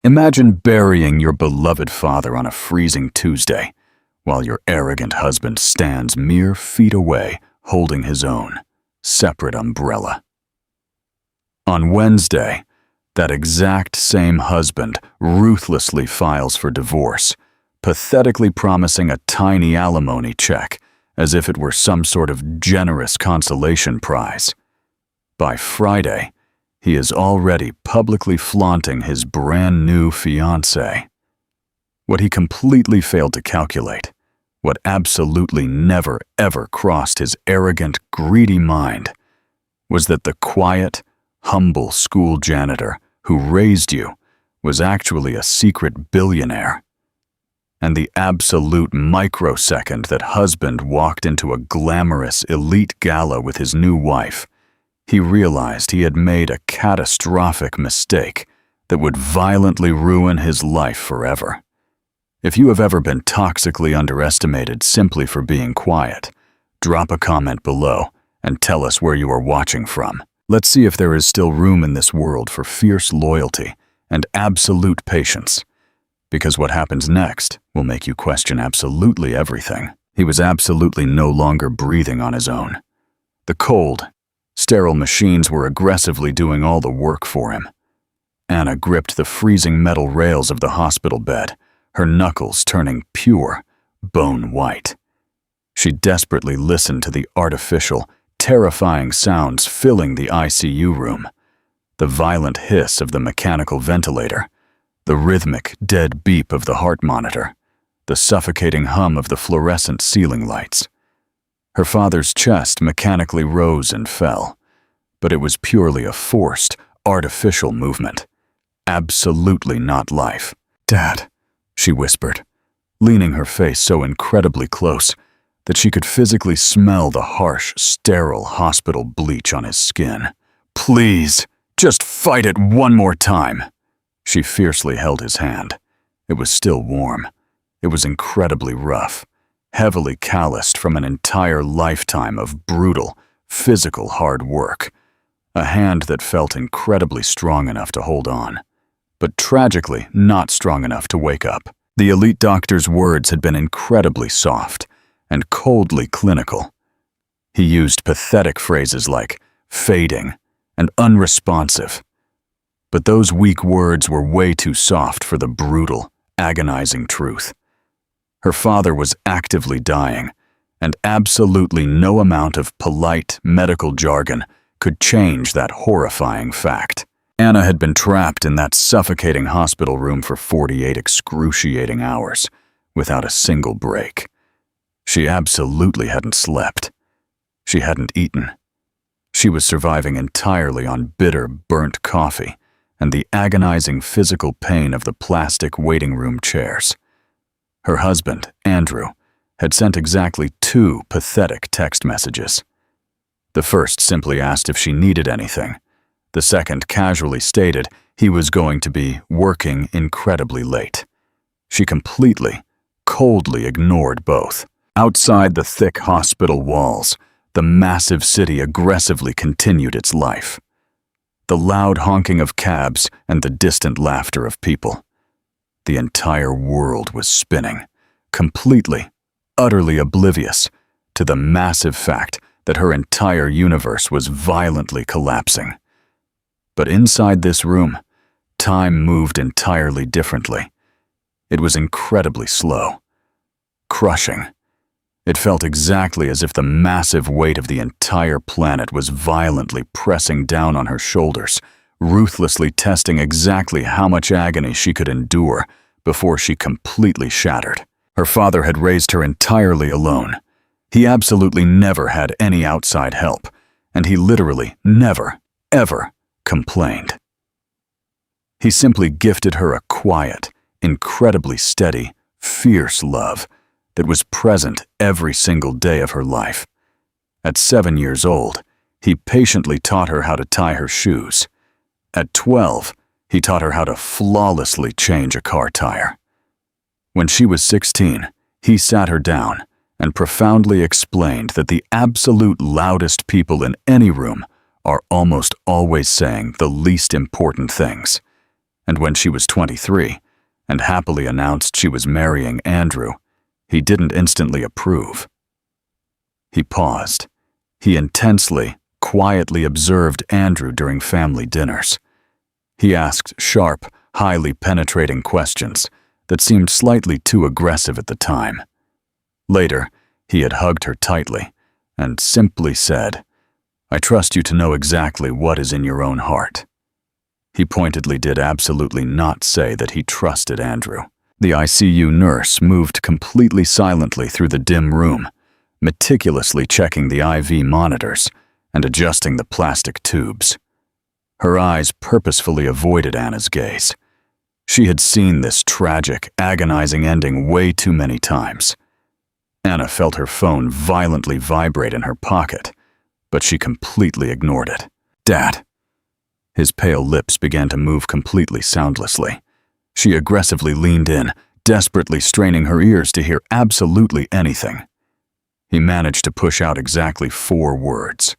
Imagine burying your beloved father on a freezing Tuesday, while your arrogant husband stands mere feet away holding his own separate umbrella. On Wednesday, that exact same husband ruthlessly files for divorce, pathetically promising a tiny alimony check as if it were some sort of generous consolation prize. By Friday, he is already publicly flaunting his brand new fiancée. What he completely failed to calculate, what absolutely never ever crossed his arrogant, greedy mind, was that the quiet, humble school janitor who raised you was actually a secret billionaire. And the absolute microsecond that husband walked into a glamorous elite gala with his new wife, he realized he had made a catastrophic mistake that would violently ruin his life forever. If you have ever been toxically underestimated simply for being quiet, drop a comment below and tell us where you are watching from. Let's see if there is still room in this world for fierce loyalty and absolute patience, because what happens next will make you question absolutely everything. He was absolutely no longer breathing on his own. The cold, sterile machines were aggressively doing all the work for him. Anna gripped the freezing metal rails of the hospital bed, her knuckles turning pure, bone white. She desperately listened to the artificial, terrifying sounds filling the ICU room, the violent hiss of the mechanical ventilator, the rhythmic, dead beep of the heart monitor, the suffocating hum of the fluorescent ceiling lights. Her father's chest mechanically rose and fell, but it was purely a forced, artificial movement. Absolutely not life. "Dad," she whispered, leaning her face so incredibly close that she could physically smell the harsh, sterile hospital bleach on his skin. "Please, just fight it one more time." She fiercely held his hand. It was still warm. It was incredibly rough, heavily calloused from an entire lifetime of brutal, physical hard work. A hand that felt incredibly strong enough to hold on, but tragically not strong enough to wake up. The elite doctor's words had been incredibly soft and coldly clinical. He used pathetic phrases like fading and unresponsive. But those weak words were way too soft for the brutal, agonizing truth. Her father was actively dying, and absolutely no amount of polite medical jargon could change that horrifying fact. Anna had been trapped in that suffocating hospital room for 48 excruciating hours, without a single break. She absolutely hadn't slept. She hadn't eaten. She was surviving entirely on bitter, burnt coffee and the agonizing physical pain of the plastic waiting room chairs. Her husband, Andrew, had sent exactly 2 pathetic text messages. The first simply asked if she needed anything. The second casually stated he was going to be working incredibly late. She completely, coldly ignored both. Outside the thick hospital walls, the massive city aggressively continued its life. The loud honking of cabs and the distant laughter of people. The entire world was spinning, completely, utterly oblivious to the massive fact that her entire universe was violently collapsing. But inside this room, time moved entirely differently. It was incredibly slow, crushing. It felt exactly as if the massive weight of the entire planet was violently pressing down on her shoulders, ruthlessly testing exactly how much agony she could endure before she completely shattered. Her father had raised her entirely alone. He absolutely never had any outside help, and he literally never, ever complained. He simply gifted her a quiet, incredibly steady, fierce love that was present every single day of her life. At 7 years old, he patiently taught her how to tie her shoes. At 12, he taught her how to flawlessly change a car tire. When she was 16, he sat her down and profoundly explained that the absolute loudest people in any room are almost always saying the least important things. And when she was 23 and happily announced she was marrying Andrew, he didn't instantly approve. He paused. He intensely, quietly observed Andrew during family dinners. He asked sharp, highly penetrating questions that seemed slightly too aggressive at the time. Later, he had hugged her tightly and simply said, "I trust you to know exactly what is in your own heart." He pointedly did absolutely not say that he trusted Andrew. The ICU nurse moved completely silently through the dim room, meticulously checking the IV monitors and adjusting the plastic tubes. Her eyes purposefully avoided Anna's gaze. She had seen this tragic, agonizing ending way too many times. Anna felt her phone violently vibrate in her pocket, but she completely ignored it. "Dad." His pale lips began to move completely soundlessly. She aggressively leaned in, desperately straining her ears to hear absolutely anything. He managed to push out exactly 4 words.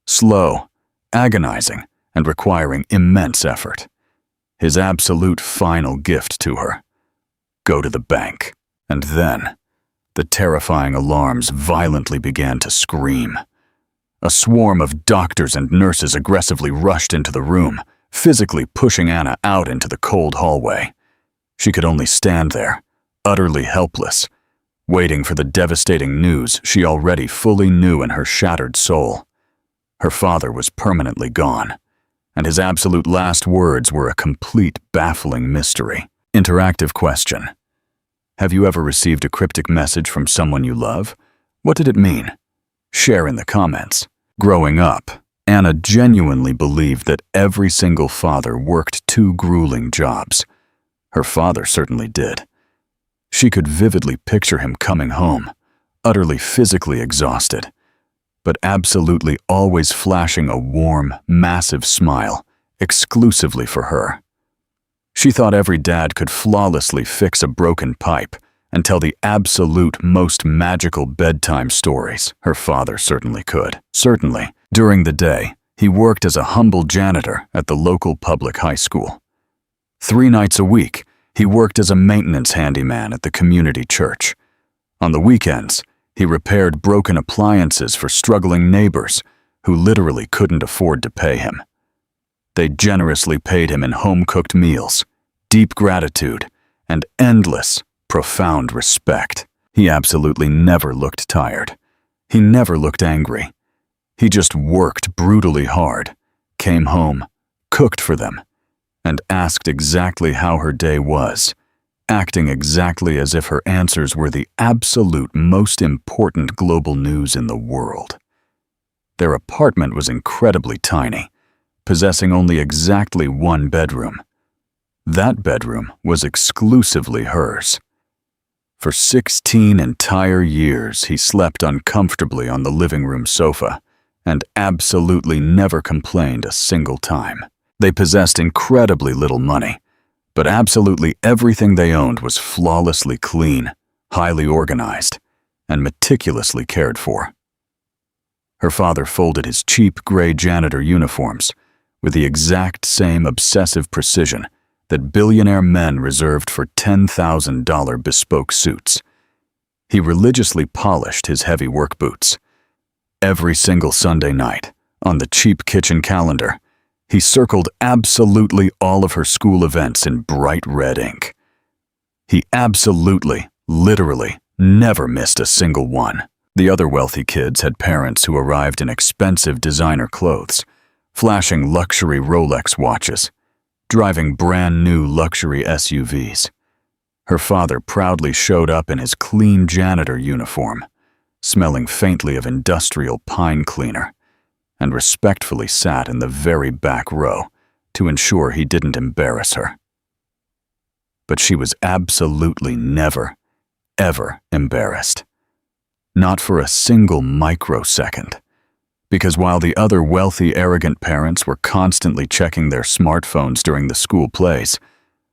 Slow, agonizing, and requiring immense effort. His absolute final gift to her. Go to the bank. And then, the terrifying alarms violently began to scream. A swarm of doctors and nurses aggressively rushed into the room, physically pushing Anna out into the cold hallway. She could only stand there, utterly helpless, waiting for the devastating news she already fully knew in her shattered soul. Her father was permanently gone, and his absolute last words were a complete baffling mystery. Interactive question. Have you ever received a cryptic message from someone you love? What did it mean? Share in the comments. Growing up, Anna genuinely believed that every single father worked 2 grueling jobs. Her father certainly did. She could vividly picture him coming home, utterly physically exhausted, but absolutely always flashing a warm, massive smile, exclusively for her. She thought every dad could flawlessly fix a broken pipe and tell the absolute most magical bedtime stories. Her father certainly could. Certainly, during the day, he worked as a humble janitor at the local public high school. 3 nights a week, he worked as a maintenance handyman at the community church. On the weekends, he repaired broken appliances for struggling neighbors who literally couldn't afford to pay him. They generously paid him in home-cooked meals, deep gratitude, and endless, profound respect. He absolutely never looked tired. He never looked angry. He just worked brutally hard, came home, cooked for them, and asked exactly how her day was, acting exactly as if her answers were the absolute most important global news in the world. Their apartment was incredibly tiny, possessing only exactly 1 bedroom. That bedroom was exclusively hers. For 16 entire years, he slept uncomfortably on the living room sofa and absolutely never complained a single time. They possessed incredibly little money, but absolutely everything they owned was flawlessly clean, highly organized, and meticulously cared for. Her father folded his cheap gray janitor uniforms with the exact same obsessive precision that billionaire men reserved for $10,000 bespoke suits. He religiously polished his heavy work boots. Every single Sunday night, on the cheap kitchen calendar, he circled absolutely all of her school events in bright red ink. He absolutely, literally, never missed a single one. The other wealthy kids had parents who arrived in expensive designer clothes, flashing luxury Rolex watches, driving brand new luxury SUVs. Her father proudly showed up in his clean janitor uniform, smelling faintly of industrial pine cleaner, and respectfully sat in the very back row to ensure he didn't embarrass her. But she was absolutely never, ever embarrassed. Not for a single microsecond. Because while the other wealthy, arrogant parents were constantly checking their smartphones during the school plays,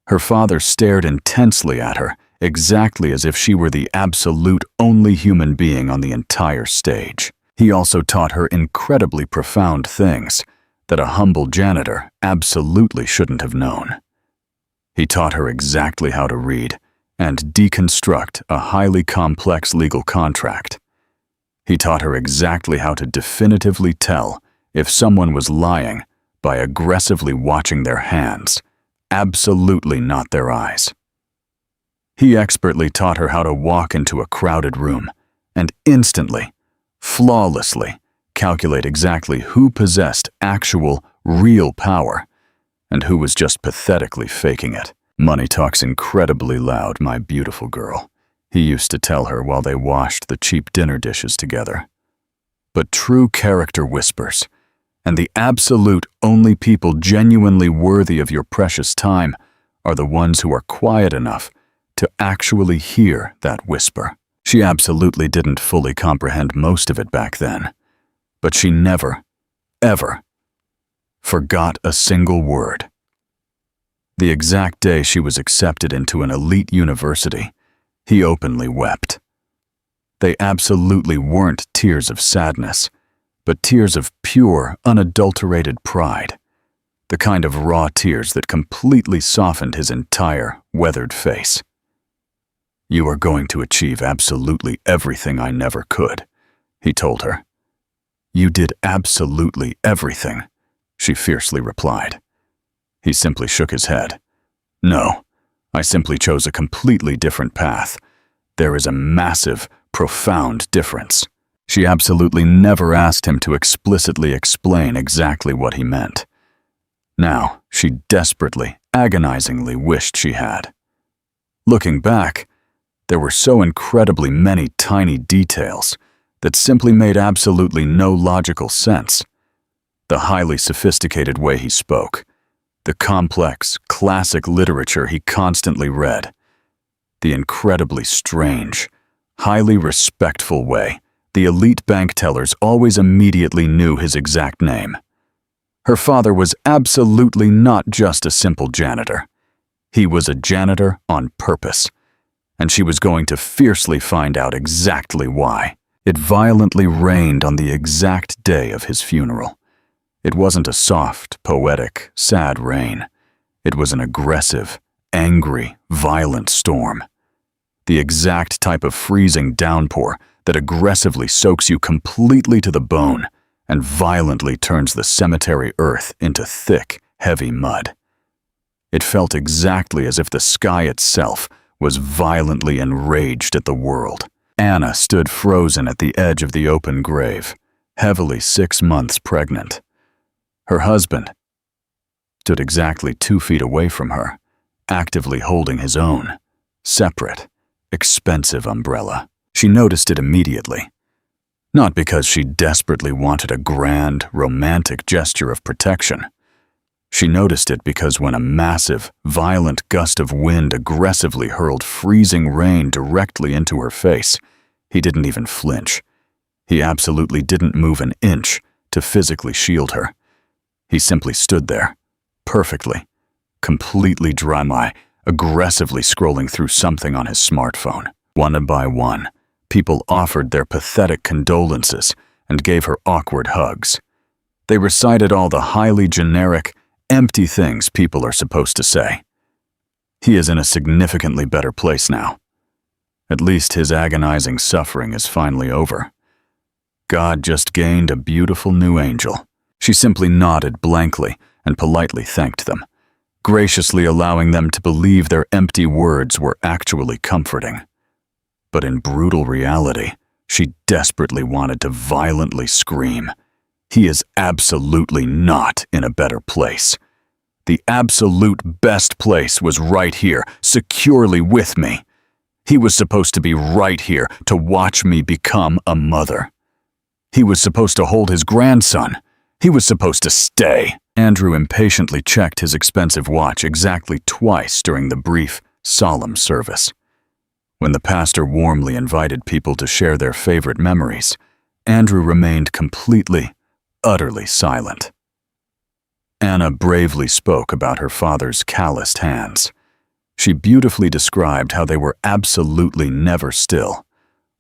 her father stared intensely at her, exactly as if she were the absolute only human being on the entire stage. He also taught her incredibly profound things that a humble janitor absolutely shouldn't have known. He taught her exactly how to read and deconstruct a highly complex legal contract. He taught her exactly how to definitively tell if someone was lying by aggressively watching their hands, absolutely not their eyes. He expertly taught her how to walk into a crowded room and instantly, flawlessly, calculate exactly who possessed actual, real power and who was just pathetically faking it. "Money talks incredibly loud, my beautiful girl," he used to tell her while they washed the cheap dinner dishes together. But true character whispers, and the absolute only people genuinely worthy of your precious time are the ones who are quiet enough to actually hear that whisper. She absolutely didn't fully comprehend most of it back then, but she never, ever forgot a single word. The exact day she was accepted into an elite university, he openly wept. They absolutely weren't tears of sadness, but tears of pure, unadulterated pride, the kind of raw tears that completely softened his entire, weathered face. "You are going to achieve absolutely everything I never could," he told her. "You did absolutely everything," she fiercely replied. He simply shook his head. "No, I simply chose a completely different path. There is a massive, profound difference." She absolutely never asked him to explicitly explain exactly what he meant. Now, she desperately, agonizingly wished she had. Looking back, there were so incredibly many tiny details that simply made absolutely no logical sense. The highly sophisticated way he spoke, the complex, classic literature he constantly read, the incredibly strange, highly respectful way the elite bank tellers always immediately knew his exact name. Her father was absolutely not just a simple janitor. He was a janitor on purpose, and she was going to fiercely find out exactly why. It violently rained on the exact day of his funeral. It wasn't a soft, poetic, sad rain. It was an aggressive, angry, violent storm. The exact type of freezing downpour that aggressively soaks you completely to the bone and violently turns the cemetery earth into thick, heavy mud. It felt exactly as if the sky itself was violently enraged at the world. Anna stood frozen at the edge of the open grave, heavily 6 months pregnant. Her husband stood exactly 2 feet away from her, actively holding his own, separate, expensive umbrella. She noticed it immediately. Not because she desperately wanted a grand, romantic gesture of protection. She noticed it because when a massive, violent gust of wind aggressively hurled freezing rain directly into her face, he didn't even flinch. He absolutely didn't move an inch to physically shield her. He simply stood there, perfectly, completely dry, aggressively scrolling through something on his smartphone. One by one, people offered their pathetic condolences and gave her awkward hugs. They recited all the highly generic, empty things people are supposed to say. He is in a significantly better place now. At least his agonizing suffering is finally over. God just gained a beautiful new angel. She simply nodded blankly and politely thanked them, graciously allowing them to believe their empty words were actually comforting. But in brutal reality, she desperately wanted to violently scream. He is absolutely not in a better place. The absolute best place was right here, securely with me. He was supposed to be right here to watch me become a mother. He was supposed to hold his grandson. He was supposed to stay. Andrew impatiently checked his expensive watch exactly twice during the brief, solemn service. When the pastor warmly invited people to share their favorite memories, Andrew remained completely, utterly silent. Anna bravely spoke about her father's calloused hands. She beautifully described how they were absolutely never still,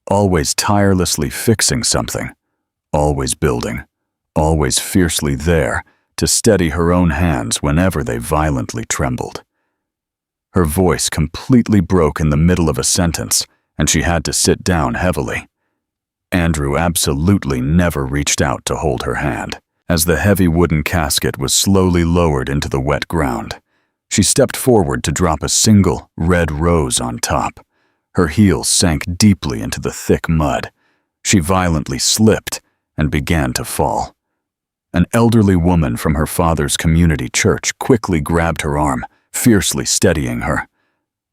always tirelessly fixing something, always building, always fiercely there to steady her own hands whenever they violently trembled. Her voice completely broke in the middle of a sentence, and she had to sit down heavily. Andrew absolutely never reached out to hold her hand. As the heavy wooden casket was slowly lowered into the wet ground, she stepped forward to drop a single red rose on top. Her heels sank deeply into the thick mud. She violently slipped and began to fall. An elderly woman from her father's community church quickly grabbed her arm, fiercely steadying her.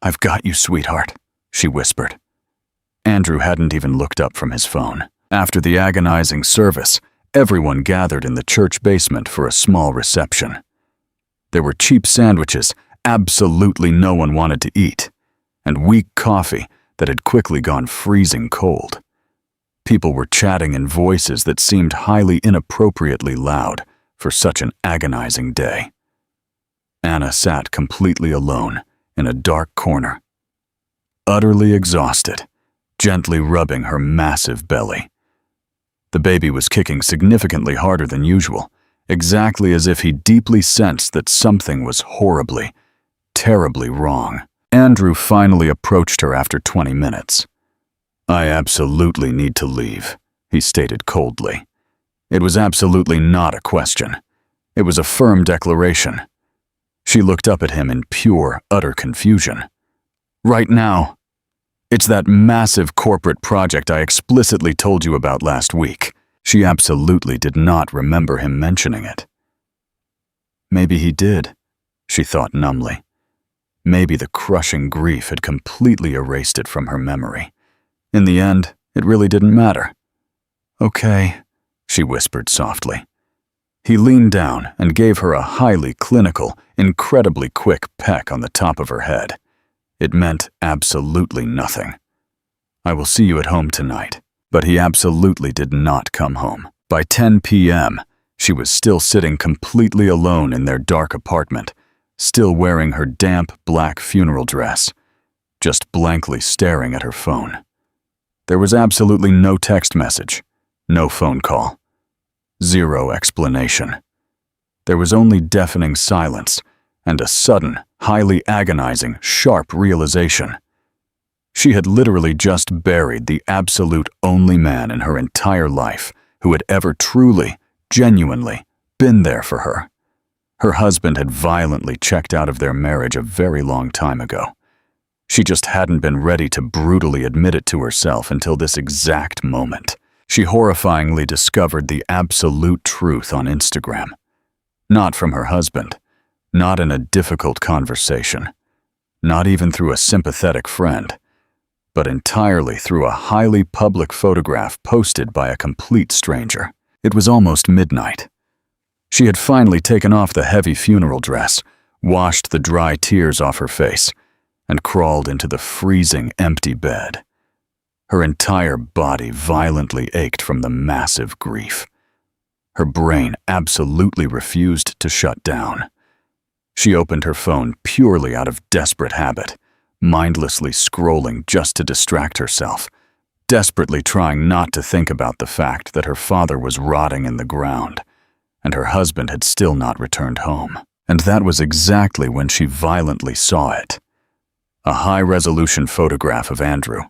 "I've got you, sweetheart," she whispered. Andrew hadn't even looked up from his phone. After the agonizing service, everyone gathered in the church basement for a small reception. There were cheap sandwiches absolutely no one wanted to eat, and weak coffee that had quickly gone freezing cold. People were chatting in voices that seemed highly inappropriately loud for such an agonizing day. Anna sat completely alone in a dark corner, utterly exhausted, gently rubbing her massive belly. The baby was kicking significantly harder than usual, exactly as if he deeply sensed that something was horribly, terribly wrong. Andrew finally approached her after 20 minutes. "I absolutely need to leave," he stated coldly. It was absolutely not a question. It was a firm declaration. She looked up at him in pure, utter confusion. "Right now. It's that massive corporate project I explicitly told you about last week." She absolutely did not remember him mentioning it. Maybe he did, she thought numbly. Maybe the crushing grief had completely erased it from her memory. In the end, it really didn't matter. "Okay," she whispered softly. He leaned down and gave her a highly clinical, incredibly quick peck on the top of her head. It meant absolutely nothing. "I will see you at home tonight." But he absolutely did not come home. By 10 p.m., she was still sitting completely alone in their dark apartment, still wearing her damp black funeral dress, just blankly staring at her phone. There was absolutely no text message, no phone call, zero explanation. There was only deafening silence and a sudden, highly agonizing, sharp realization. She had literally just buried the absolute only man in her entire life who had ever truly, genuinely been there for her. Her husband had violently checked out of their marriage a very long time ago. She just hadn't been ready to brutally admit it to herself until this exact moment. She horrifyingly discovered the absolute truth on Instagram. Not from her husband, not in a difficult conversation, not even through a sympathetic friend, but entirely through a highly public photograph posted by a complete stranger. It was almost midnight. She had finally taken off the heavy funeral dress, washed the dry tears off her face, and crawled into the freezing, empty bed. Her entire body violently ached from the massive grief. Her brain absolutely refused to shut down. She opened her phone purely out of desperate habit, mindlessly scrolling just to distract herself, desperately trying not to think about the fact that her father was rotting in the ground, and her husband had still not returned home. And that was exactly when she violently saw it. A high-resolution photograph of Andrew.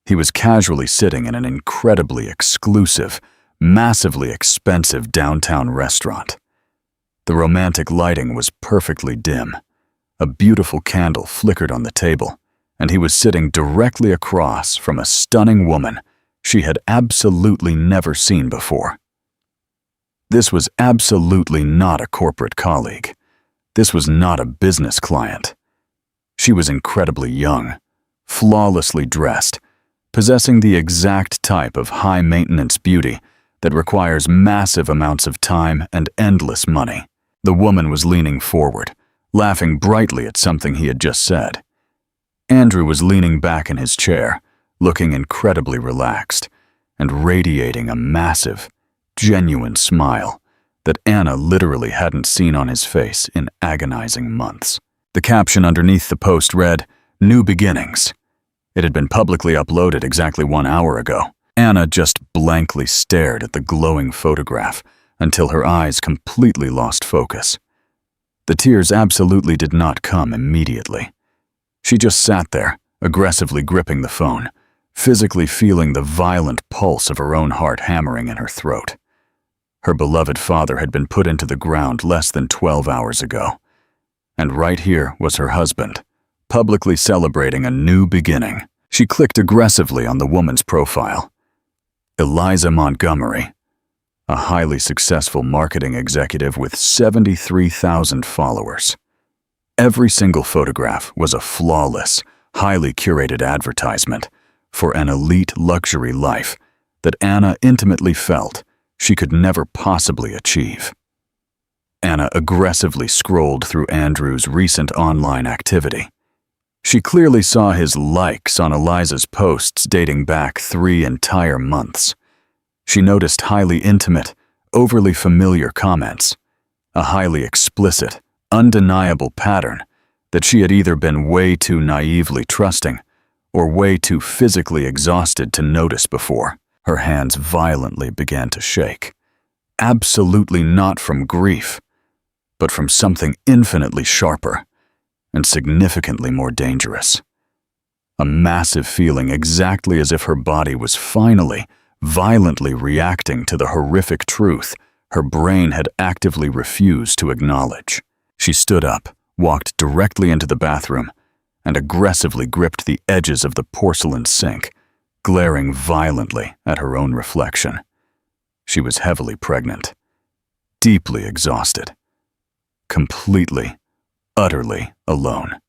He was casually sitting in an incredibly exclusive, massively expensive downtown restaurant. The romantic lighting was perfectly dim. A beautiful candle flickered on the table, and he was sitting directly across from a stunning woman she had absolutely never seen before. This was absolutely not a corporate colleague. This was not a business client. She was incredibly young, flawlessly dressed, possessing the exact type of high-maintenance beauty that requires massive amounts of time and endless money. The woman was leaning forward, laughing brightly at something he had just said. Andrew was leaning back in his chair, looking incredibly relaxed, and radiating a massive, genuine smile that Anna literally hadn't seen on his face in agonizing months. The caption underneath the post read, "New Beginnings." It had been publicly uploaded exactly 1 hour ago. Anna just blankly stared at the glowing photograph until her eyes completely lost focus. The tears absolutely did not come immediately. She just sat there, aggressively gripping the phone, physically feeling the violent pulse of her own heart hammering in her throat. Her beloved father had been put into the ground less than 12 hours ago. And right here was her husband, publicly celebrating a new beginning. She clicked aggressively on the woman's profile. Eliza Montgomery, a highly successful marketing executive with 73,000 followers. Every single photograph was a flawless, highly curated advertisement for an elite luxury life that Anna intimately felt she could never possibly achieve. Anna aggressively scrolled through Andrew's recent online activity. She clearly saw his likes on Eliza's posts dating back 3 entire months. She noticed highly intimate, overly familiar comments, a highly explicit, undeniable pattern that she had either been way too naively trusting or way too physically exhausted to notice before. Her hands violently began to shake. Absolutely not from grief, but from something infinitely sharper and significantly more dangerous. A massive feeling exactly as if her body was finally, violently reacting to the horrific truth her brain had actively refused to acknowledge. She stood up, walked directly into the bathroom, and aggressively gripped the edges of the porcelain sink, glaring violently at her own reflection. She was heavily pregnant, deeply exhausted, completely, utterly alone.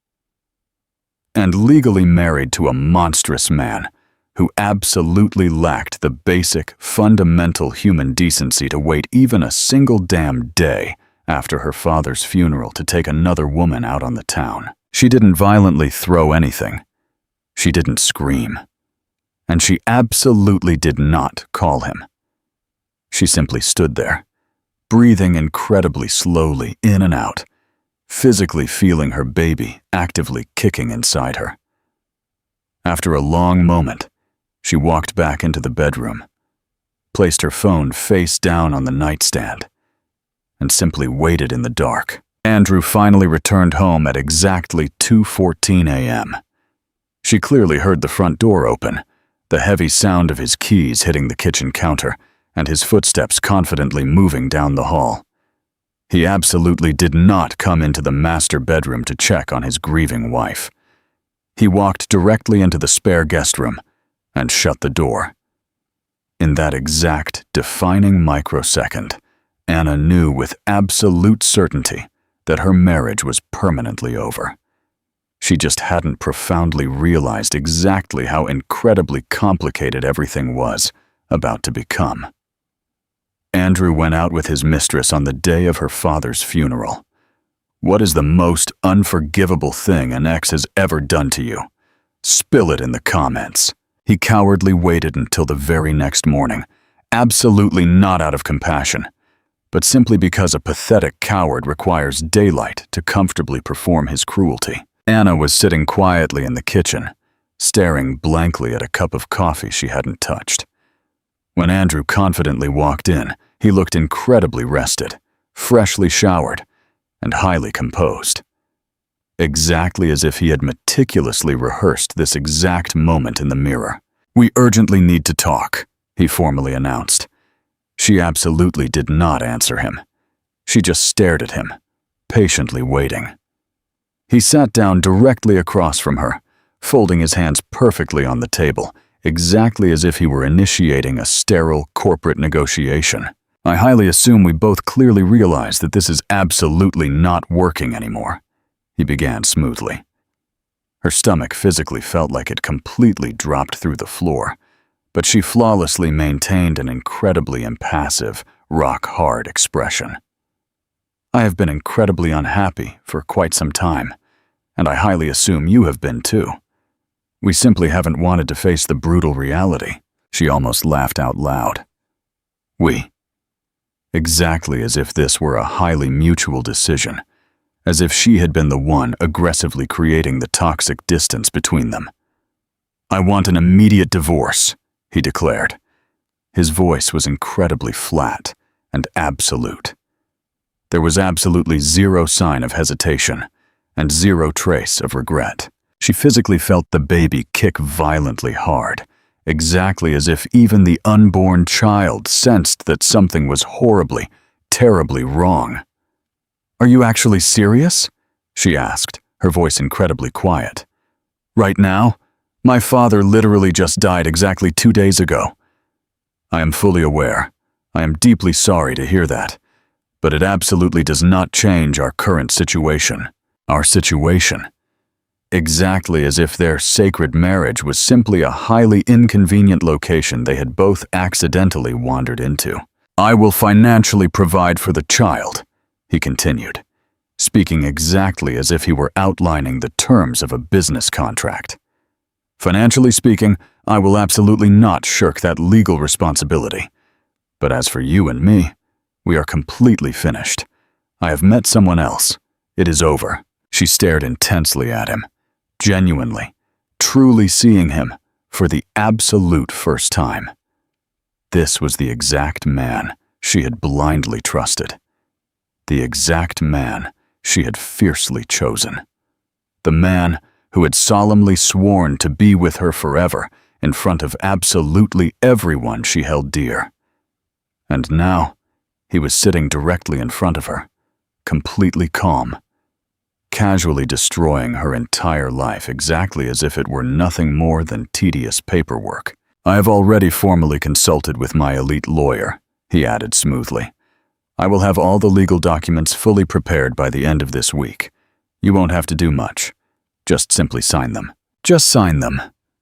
And legally married to a monstrous man who absolutely lacked the basic, fundamental human decency to wait even a single damn day after her father's funeral to take another woman out on the town. She didn't violently throw anything. She didn't scream. And she absolutely did not call him. She simply stood there, breathing incredibly slowly in and out, physically feeling her baby actively kicking inside her. After a long moment, she walked back into the bedroom, placed her phone face down on the nightstand, and simply waited in the dark. Andrew finally returned home at exactly 2:14 a.m. She clearly heard the front door open, the heavy sound of his keys hitting the kitchen counter, and his footsteps confidently moving down the hall. He absolutely did not come into the master bedroom to check on his grieving wife. He walked directly into the spare guest room and shut the door. In that exact, defining microsecond, Anna knew with absolute certainty that her marriage was permanently over. She just hadn't profoundly realized exactly how incredibly complicated everything was about to become. Andrew went out with his mistress on the day of her father's funeral. What is the most unforgivable thing an ex has ever done to you? Spill it in the comments. He cowardly waited until the very next morning, absolutely not out of compassion, but simply because a pathetic coward requires daylight to comfortably perform his cruelty. Anna was sitting quietly in the kitchen, staring blankly at a cup of coffee she hadn't touched. When Andrew confidently walked in, he looked incredibly rested, freshly showered, and highly composed. Exactly as if he had meticulously rehearsed this exact moment in the mirror. "We urgently need to talk," he formally announced. She absolutely did not answer him. She just stared at him, patiently waiting. He sat down directly across from her, folding his hands perfectly on the table, exactly as if he were initiating a sterile corporate negotiation. "I highly assume we both clearly realize that this is absolutely not working anymore," he began smoothly. Her stomach physically felt like it completely dropped through the floor, but she flawlessly maintained an incredibly impassive, rock-hard expression. "I have been incredibly unhappy for quite some time, and I highly assume you have been too. We simply haven't wanted to face the brutal reality." She almost laughed out loud. "We." Exactly as if this were a highly mutual decision, as if she had been the one aggressively creating the toxic distance between them. "I want an immediate divorce," he declared. His voice was incredibly flat and absolute. There was absolutely zero sign of hesitation and zero trace of regret. She physically felt the baby kick violently hard, exactly as if even the unborn child sensed that something was horribly, terribly wrong. "Are you actually serious?" she asked, her voice incredibly quiet. "Right now? My father literally just died exactly 2 days ago." "I am fully aware. I am deeply sorry to hear that. But it absolutely does not change our current situation. Our situation. Exactly as if their sacred marriage was simply a highly inconvenient location they had both accidentally wandered into. I will financially provide for the child," he continued, speaking exactly as if he were outlining the terms of a business contract. "Financially speaking, I will absolutely not shirk that legal responsibility. But as for you and me, we are completely finished. I have met someone else. It is over." She stared intensely at him, genuinely, truly seeing him for the absolute first time. This was the exact man she had blindly trusted. The exact man she had fiercely chosen. The man who had solemnly sworn to be with her forever in front of absolutely everyone she held dear. And now, he was sitting directly in front of her, completely calm, casually destroying her entire life exactly as if it were nothing more than tedious paperwork. "I have already formally consulted with my elite lawyer," he added smoothly. "I will have all the legal documents fully prepared by the end of this week. You won't have to do much. Just simply sign them." "Just sign them,"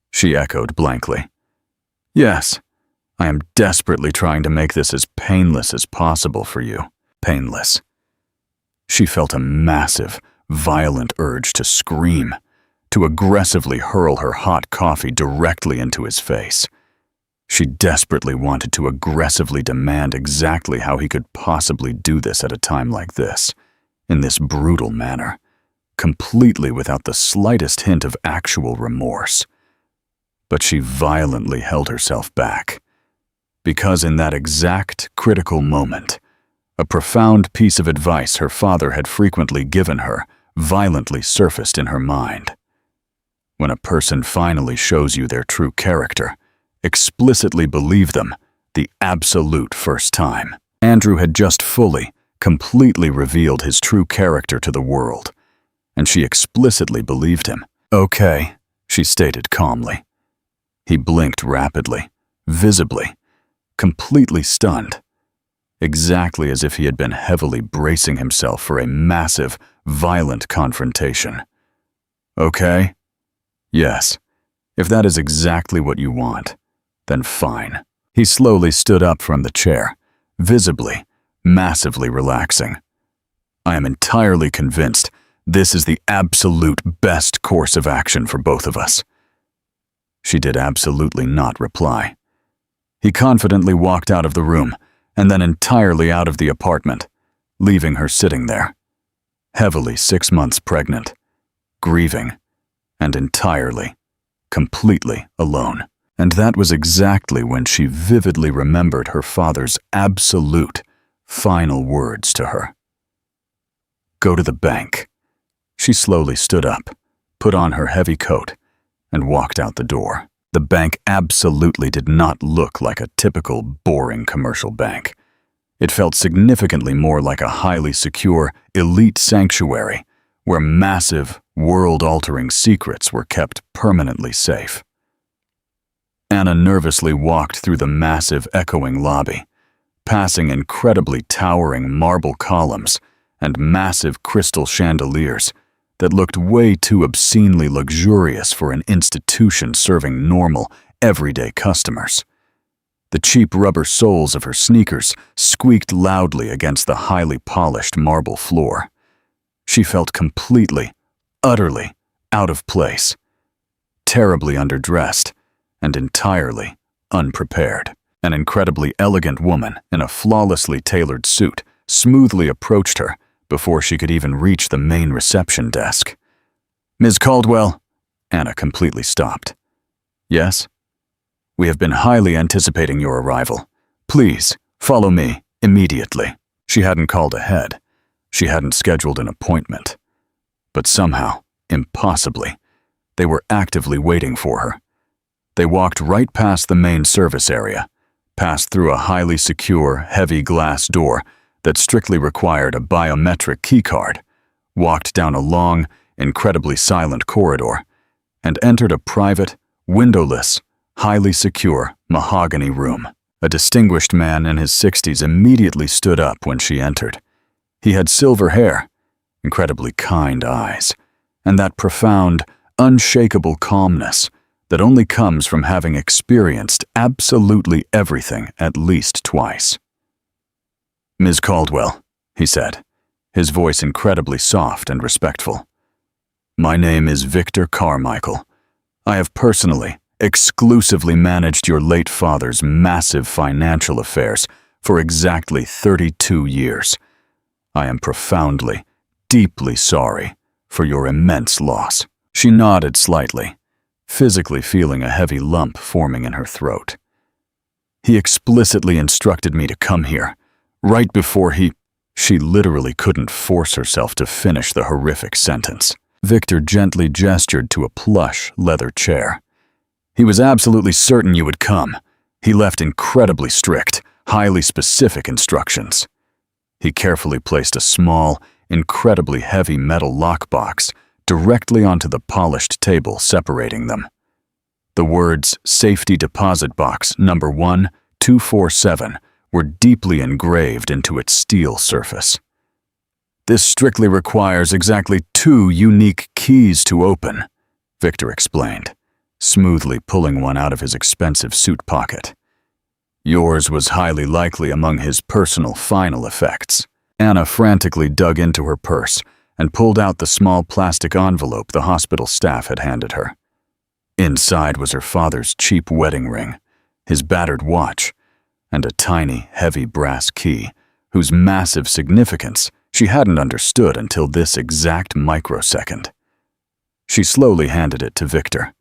she echoed blankly. "Yes. I am desperately trying to make this as painless as possible for you." Painless. She felt a massive, violent urge to scream, to aggressively hurl her hot coffee directly into his face. She desperately wanted to aggressively demand exactly how he could possibly do this at a time like this, in this brutal manner, completely without the slightest hint of actual remorse. But she violently held herself back, because in that exact critical moment, a profound piece of advice her father had frequently given her violently surfaced in her mind. When a person finally shows you their true character, explicitly believe them the absolute first time. Andrew had just fully, completely revealed his true character to the world, and she explicitly believed him. "Okay," she stated calmly. He blinked rapidly, visibly, completely stunned, exactly as if he had been heavily bracing himself for a massive, violent confrontation. "Okay? Yes. If that is exactly what you want, then fine." He slowly stood up from the chair, visibly, massively relaxing. "I am entirely convinced this is the absolute best course of action for both of us." She did absolutely not reply. He confidently walked out of the room, and then entirely out of the apartment, leaving her sitting there, heavily 6 months pregnant, grieving, and entirely, completely alone. And that was exactly when she vividly remembered her father's absolute, final words to her. "Go to the bank." She slowly stood up, put on her heavy coat, and walked out the door. The bank absolutely did not look like a typical, boring commercial bank. It felt significantly more like a highly secure, elite sanctuary where massive, world-altering secrets were kept permanently safe. Anna nervously walked through the massive, echoing lobby, passing incredibly towering marble columns and massive crystal chandeliers that looked way too obscenely luxurious for an institution serving normal, everyday customers. The cheap rubber soles of her sneakers squeaked loudly against the highly polished marble floor. She felt completely, utterly out of place, terribly underdressed, and entirely unprepared. An incredibly elegant woman in a flawlessly tailored suit smoothly approached her before she could even reach the main reception desk. "Ms. Caldwell," Anna completely stopped. "Yes? We have been highly anticipating your arrival. Please, follow me, immediately." She hadn't called ahead. She hadn't scheduled an appointment. But somehow, impossibly, They were actively waiting for her. They walked right past the main service area, passed through a highly secure, heavy glass door that strictly required a biometric keycard, walked down a long, incredibly silent corridor, and entered a private, windowless, highly secure mahogany room. A distinguished man in his 60s immediately stood up when she entered. He had silver hair, incredibly kind eyes, and that profound, unshakable calmness that only comes from having experienced absolutely everything at least twice. "Ms. Caldwell," he said, his voice incredibly soft and respectful. "My name is Victor Carmichael. I have personally, exclusively managed your late father's massive financial affairs for exactly 32 years. I am profoundly, deeply sorry for your immense loss." She nodded slightly, physically feeling a heavy lump forming in her throat. "He explicitly instructed me to come here, right before he—" She literally couldn't force herself to finish the horrific sentence. Victor gently gestured to a plush leather chair. "He was absolutely certain you would come. He left incredibly strict, highly specific instructions." He carefully placed a small, incredibly heavy metal lockbox directly onto the polished table separating them. The words "Safety Deposit Box Number 1247" were deeply engraved into its steel surface. "This strictly requires exactly 2 unique keys to open," Victor explained, smoothly pulling one out of his expensive suit pocket. "Yours was highly likely among his personal final effects." Anna frantically dug into her purse and pulled out the small plastic envelope the hospital staff had handed her. Inside was her father's cheap wedding ring, his battered watch, and a tiny, heavy brass key whose massive significance she hadn't understood until this exact microsecond. She slowly handed it to Victor.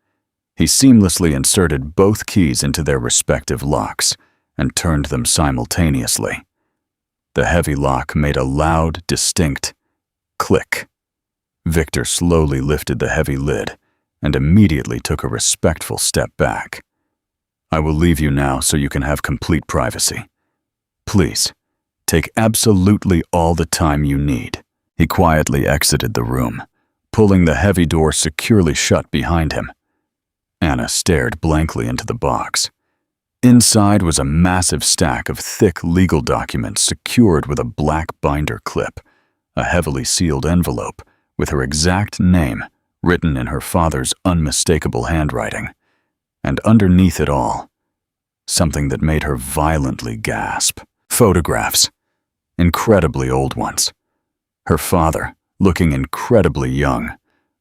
He seamlessly inserted both keys into their respective locks and turned them simultaneously. The heavy lock made a loud, distinct click. Victor slowly lifted the heavy lid and immediately took a respectful step back. "I will leave you now so you can have complete privacy. Please, take absolutely all the time you need." He quietly exited the room, pulling the heavy door securely shut behind him. Anna stared blankly into the box. Inside was a massive stack of thick legal documents secured with a black binder clip, a heavily sealed envelope with her exact name written in her father's unmistakable handwriting, and underneath it all, something that made her violently gasp. Photographs, incredibly old ones. Her father, looking incredibly young,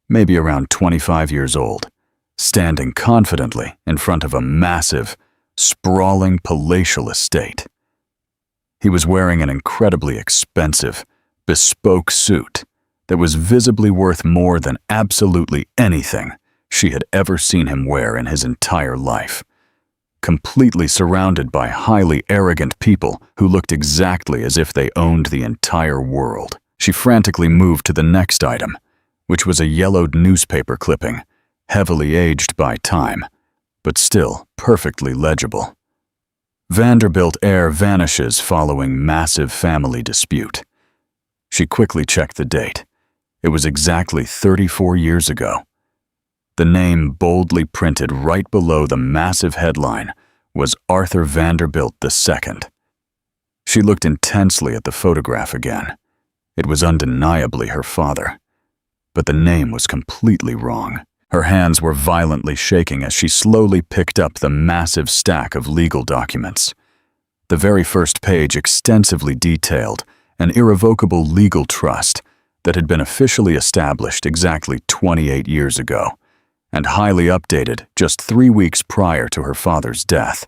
maybe around 25 years old, standing confidently in front of a massive, sprawling palatial estate. He was wearing an incredibly expensive, bespoke suit that was visibly worth more than absolutely anything she had ever seen him wear in his entire life. Completely surrounded by highly arrogant people who looked exactly as if they owned the entire world. She frantically moved to the next item, which was a yellowed newspaper clipping, heavily aged by time, but still perfectly legible. "Vanderbilt heir vanishes following massive family dispute." She quickly checked the date. It was exactly 34 years ago. The name boldly printed right below the massive headline was Arthur Vanderbilt II. She looked intensely at the photograph again. It was undeniably her father, but the name was completely wrong. Her hands were violently shaking as she slowly picked up the massive stack of legal documents. The very first page extensively detailed an irrevocable legal trust that had been officially established exactly 28 years ago and highly updated just 3 weeks prior to her father's death.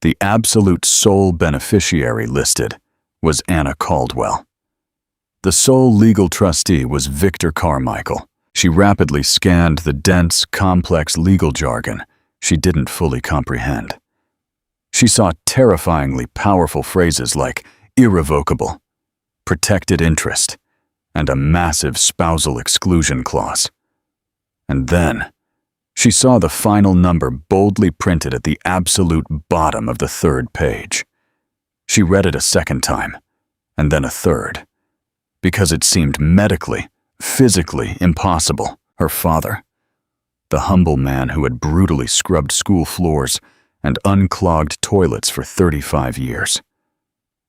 The absolute sole beneficiary listed was Anna Caldwell. The sole legal trustee was Victor Carmichael. She rapidly scanned the dense, complex legal jargon she didn't fully comprehend. She saw terrifyingly powerful phrases like irrevocable, protected interest, and a massive spousal exclusion clause. And then she saw the final number boldly printed at the absolute bottom of the third page. She read it a second time, and then a third, because it seemed medically, physically impossible. Her father, the humble man who had brutally scrubbed school floors and unclogged toilets for 35 years,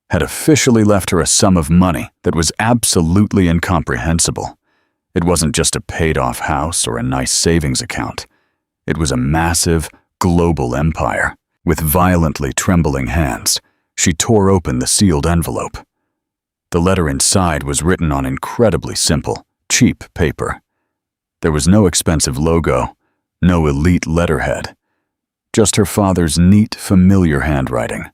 had officially left her a sum of money that was absolutely incomprehensible. It wasn't just a paid-off house or a nice savings account. It was a massive, global empire. With violently trembling hands, she tore open the sealed envelope. The letter inside was written on incredibly simple, cheap paper. There was no expensive logo, no elite letterhead. Just her father's neat, familiar handwriting,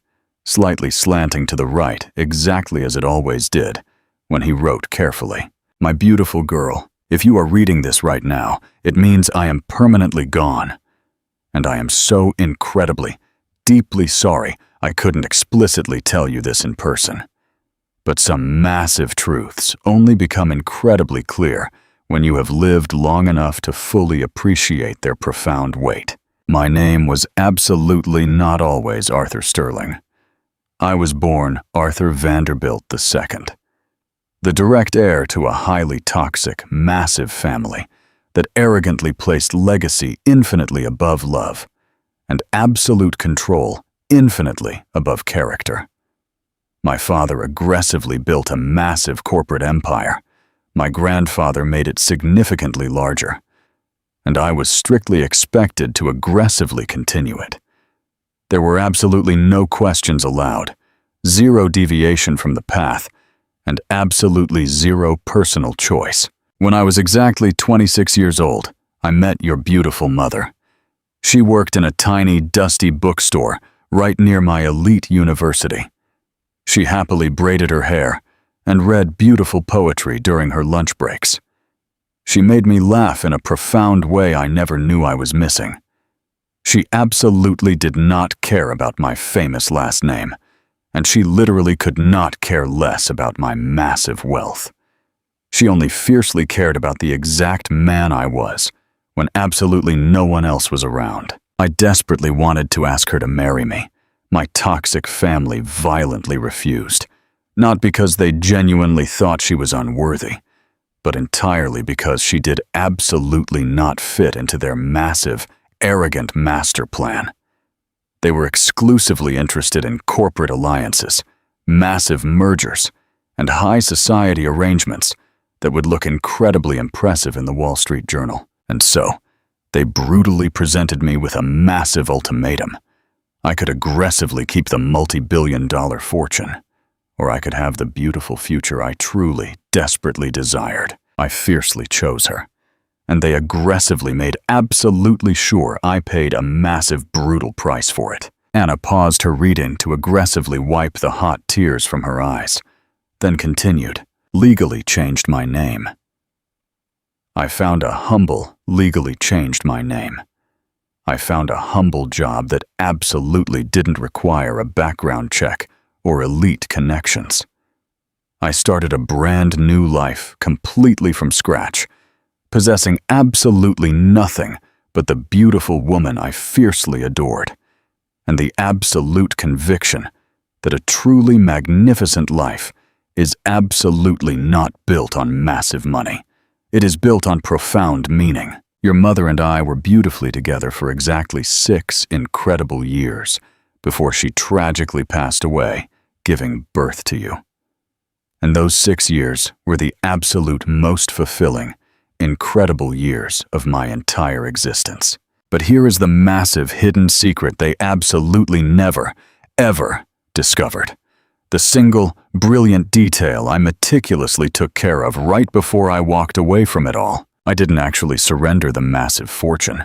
slightly slanting to the right, exactly as it always did, when he wrote carefully. "My beautiful girl, if you are reading this right now, it means I am permanently gone. And I am so incredibly, deeply sorry I couldn't explicitly tell you this in person. But some massive truths only become incredibly clear when you have lived long enough to fully appreciate their profound weight. My name was absolutely not always Arthur Sterling. I was born Arthur Vanderbilt II, the direct heir to a highly toxic, massive family that arrogantly placed legacy infinitely above love and absolute control infinitely above character. My father aggressively built a massive corporate empire. My grandfather made it significantly larger, and I was strictly expected to aggressively continue it. There were absolutely no questions allowed, zero deviation from the path, and absolutely zero personal choice. When I was exactly 26 years old, I met your beautiful mother. She worked in a tiny, dusty bookstore right near my elite university. She happily braided her hair and read beautiful poetry during her lunch breaks. She made me laugh in a profound way I never knew I was missing. She absolutely did not care about my famous last name, and she literally could not care less about my massive wealth. She only fiercely cared about the exact man I was when absolutely no one else was around. I desperately wanted to ask her to marry me. My toxic family violently refused, not because they genuinely thought she was unworthy, but entirely because she did absolutely not fit into their massive, arrogant master plan. They were exclusively interested in corporate alliances, massive mergers, and high society arrangements that would look incredibly impressive in the Wall Street Journal. And so, they brutally presented me with a massive ultimatum. I could aggressively keep the multi-billion-dollar fortune, or I could have the beautiful future I truly, desperately desired. I fiercely chose her, and they aggressively made absolutely sure I paid a massive, brutal price for it. Anna paused her reading to aggressively wipe the hot tears from her eyes, then continued, "Legally changed my name. I found a humble, legally changed my name. I found a humble job that absolutely didn't require a background check or elite connections. I started a brand new life completely from scratch, possessing absolutely nothing but the beautiful woman I fiercely adored, and the absolute conviction that a truly magnificent life is absolutely not built on massive money. It is built on profound meaning. Your mother and I were beautifully together for exactly 6 incredible years before she tragically passed away, giving birth to you. And those 6 years were the absolute most fulfilling, incredible years of my entire existence. But here is the massive hidden secret they absolutely never, ever discovered. The single, brilliant detail I meticulously took care of right before I walked away from it all. I didn't actually surrender the massive fortune.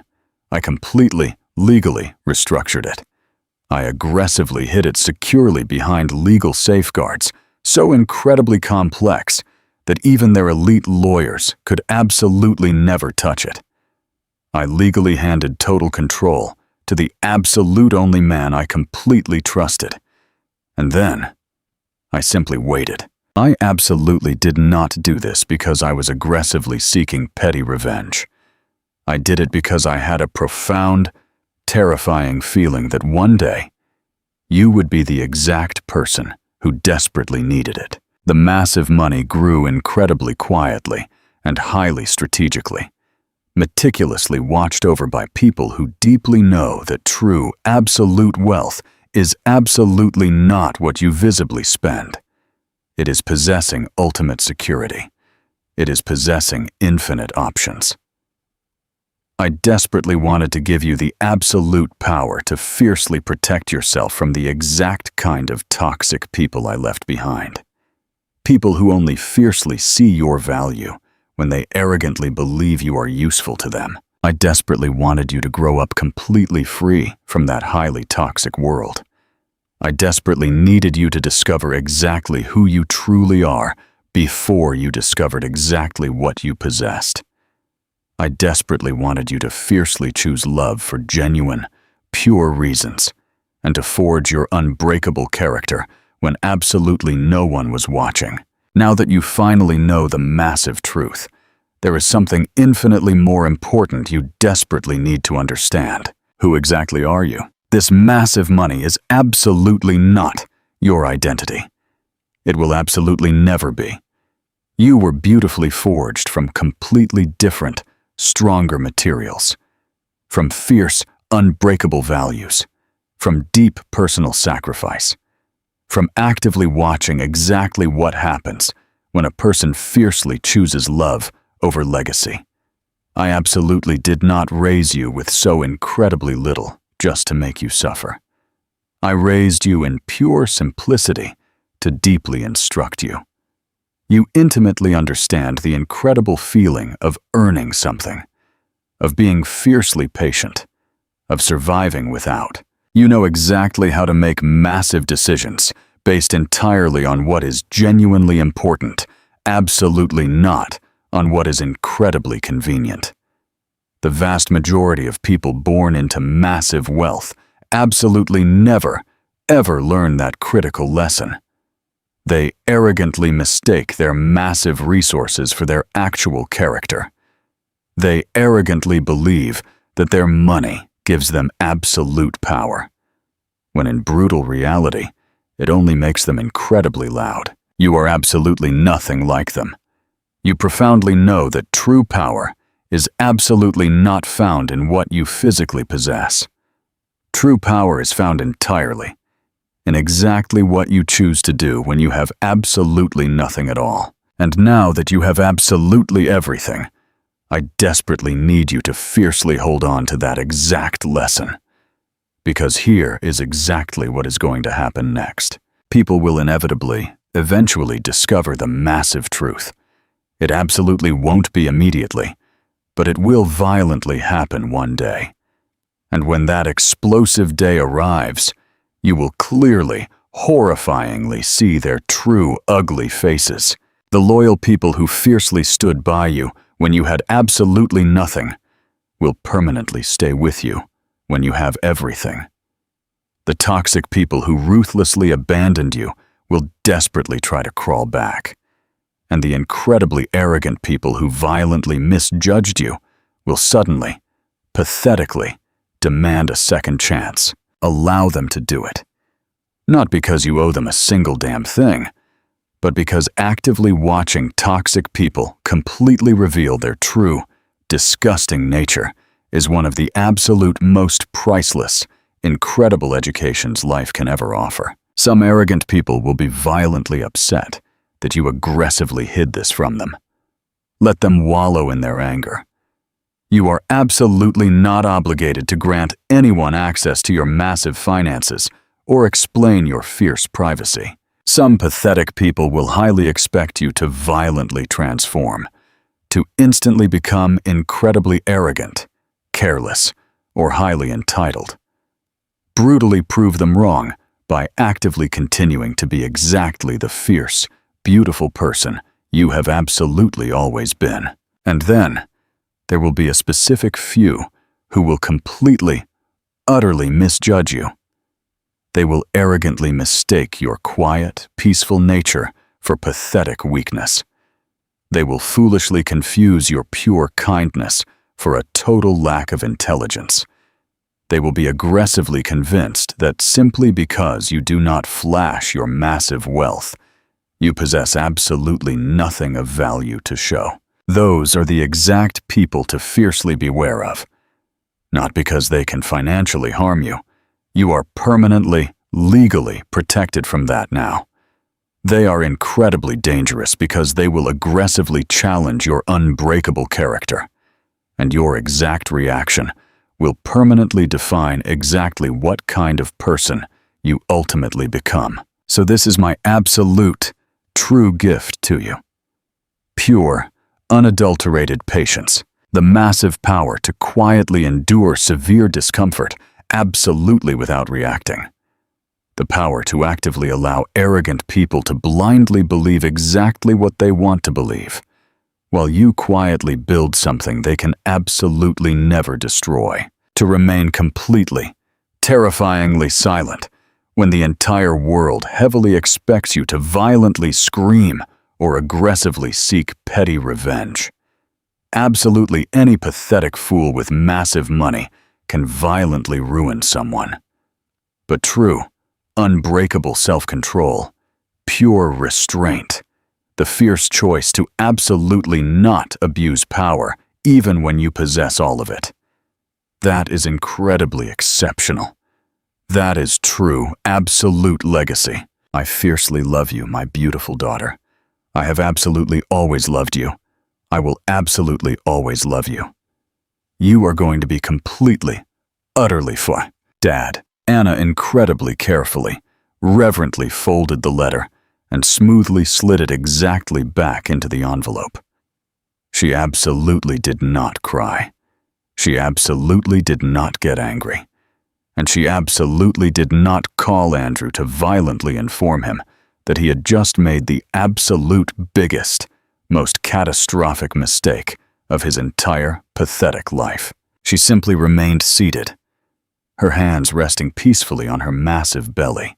I completely, legally restructured it. I aggressively hid it securely behind legal safeguards, so incredibly complex that even their elite lawyers could absolutely never touch it. I legally handed total control to the absolute only man I completely trusted. And then, I simply waited. I absolutely did not do this because I was aggressively seeking petty revenge. I did it because I had a profound, terrifying feeling that one day you would be the exact person who desperately needed it. The massive money grew incredibly quietly and highly strategically, meticulously watched over by people who deeply know that true, absolute wealth is absolutely not what you visibly spend. It is possessing ultimate security. It is possessing infinite options. I desperately wanted to give you the absolute power to fiercely protect yourself from the exact kind of toxic people I left behind. People who only fiercely see your value when they arrogantly believe you are useful to them. I desperately wanted you to grow up completely free from that highly toxic world. I desperately needed you to discover exactly who you truly are before you discovered exactly what you possessed. I desperately wanted you to fiercely choose love for genuine, pure reasons, and to forge your unbreakable character when absolutely no one was watching. Now that you finally know the massive truth, there is something infinitely more important you desperately need to understand. Who exactly are you? This massive money is absolutely not your identity. It will absolutely never be. You were beautifully forged from completely different, stronger materials, from fierce, unbreakable values, from deep personal sacrifice, from actively watching exactly what happens when a person fiercely chooses love over legacy. I absolutely did not raise you with so incredibly little just to make you suffer. I raised you in pure simplicity to deeply instruct you. You intimately understand the incredible feeling of earning something, of being fiercely patient, of surviving without. You know exactly how to make massive decisions based entirely on what is genuinely important, absolutely not on what is incredibly convenient. The vast majority of people born into massive wealth absolutely never, ever learn that critical lesson. They arrogantly mistake their massive resources for their actual character. They arrogantly believe that their money gives them absolute power, when in brutal reality, it only makes them incredibly loud. You are absolutely nothing like them. You profoundly know that true power is absolutely not found in what you physically possess. True power is found entirely in exactly what you choose to do when you have absolutely nothing at all. And now that you have absolutely everything, I desperately need you to fiercely hold on to that exact lesson. Because here is exactly what is going to happen next. People will inevitably, eventually discover the massive truth. It absolutely won't be immediately, but it will violently happen one day. And when that explosive day arrives, you will clearly, horrifyingly see their true, ugly faces. The loyal people who fiercely stood by you when you had absolutely nothing will permanently stay with you when you have everything. The toxic people who ruthlessly abandoned you will desperately try to crawl back. And the incredibly arrogant people who violently misjudged you will suddenly, pathetically, demand a second chance. Allow them to do it. Not because you owe them a single damn thing, but because actively watching toxic people completely reveal their true, disgusting nature is one of the absolute most priceless, incredible educations life can ever offer. Some arrogant people will be violently upset that you aggressively hid this from them. Let them wallow in their anger. You are absolutely not obligated to grant anyone access to your massive finances or explain your fierce privacy. Some pathetic people will highly expect you to violently transform, to instantly become incredibly arrogant, careless, or highly entitled. Brutally prove them wrong by actively continuing to be exactly the fierce, beautiful person you have absolutely always been. And then, there will be a specific few who will completely, utterly misjudge you. They will arrogantly mistake your quiet, peaceful nature for pathetic weakness. They will foolishly confuse your pure kindness for a total lack of intelligence. They will be aggressively convinced that simply because you do not flash your massive wealth, you possess absolutely nothing of value to show. Those are the exact people to fiercely beware of. Not because they can financially harm you. You are permanently, legally protected from that now. They are incredibly dangerous because they will aggressively challenge your unbreakable character, and your exact reaction will permanently define exactly what kind of person you ultimately become. So this is my absolute, true gift to you. Pure, unadulterated patience, the massive power to quietly endure severe discomfort absolutely without reacting. The power to actively allow arrogant people to blindly believe exactly what they want to believe, while you quietly build something they can absolutely never destroy. To remain completely, terrifyingly silent when the entire world heavily expects you to violently scream or aggressively seek petty revenge. Absolutely any pathetic fool with massive money can violently ruin someone. But true, unbreakable self-control, pure restraint, the fierce choice to absolutely not abuse power even when you possess all of it. That is incredibly exceptional. That is true, absolute legacy. I fiercely love you, my beautiful daughter. I have absolutely always loved you. I will absolutely always love you. You are going to be completely, utterly fine. Dad. Anna incredibly carefully, reverently folded the letter and smoothly slid it exactly back into the envelope. She absolutely did not cry. She absolutely did not get angry. And she absolutely did not call Andrew to violently inform him that he had just made the absolute biggest, most catastrophic mistake of his entire pathetic life. She simply remained seated, her hands resting peacefully on her massive belly,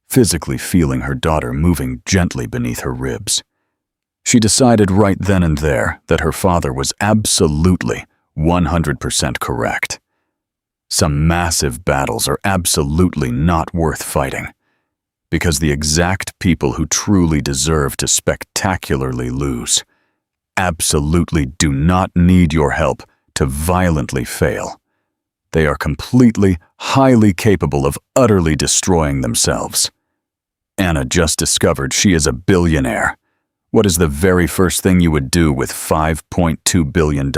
physically feeling her daughter moving gently beneath her ribs. She decided right then and there that her father was absolutely 100% correct. Some massive battles are absolutely not worth fighting, because the exact people who truly deserve to spectacularly lose absolutely do not need your help to violently fail. They are completely, highly capable of utterly destroying themselves. Anna just discovered she is a billionaire. What is the very first thing you would do with $5.2 billion?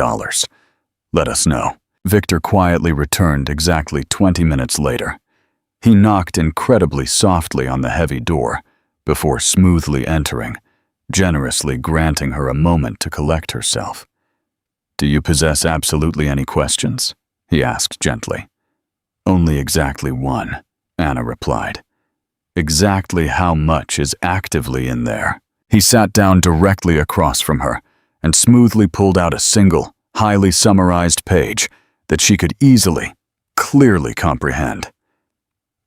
Let us know. Victor quietly returned exactly 20 minutes later. He knocked incredibly softly on the heavy door before smoothly entering, generously granting her a moment to collect herself. "Do you possess absolutely any questions?" he asked gently. "Only exactly one," Anna replied. "Exactly how much is actively in there?" He sat down directly across from her and smoothly pulled out a single, highly summarized page that she could easily, clearly comprehend.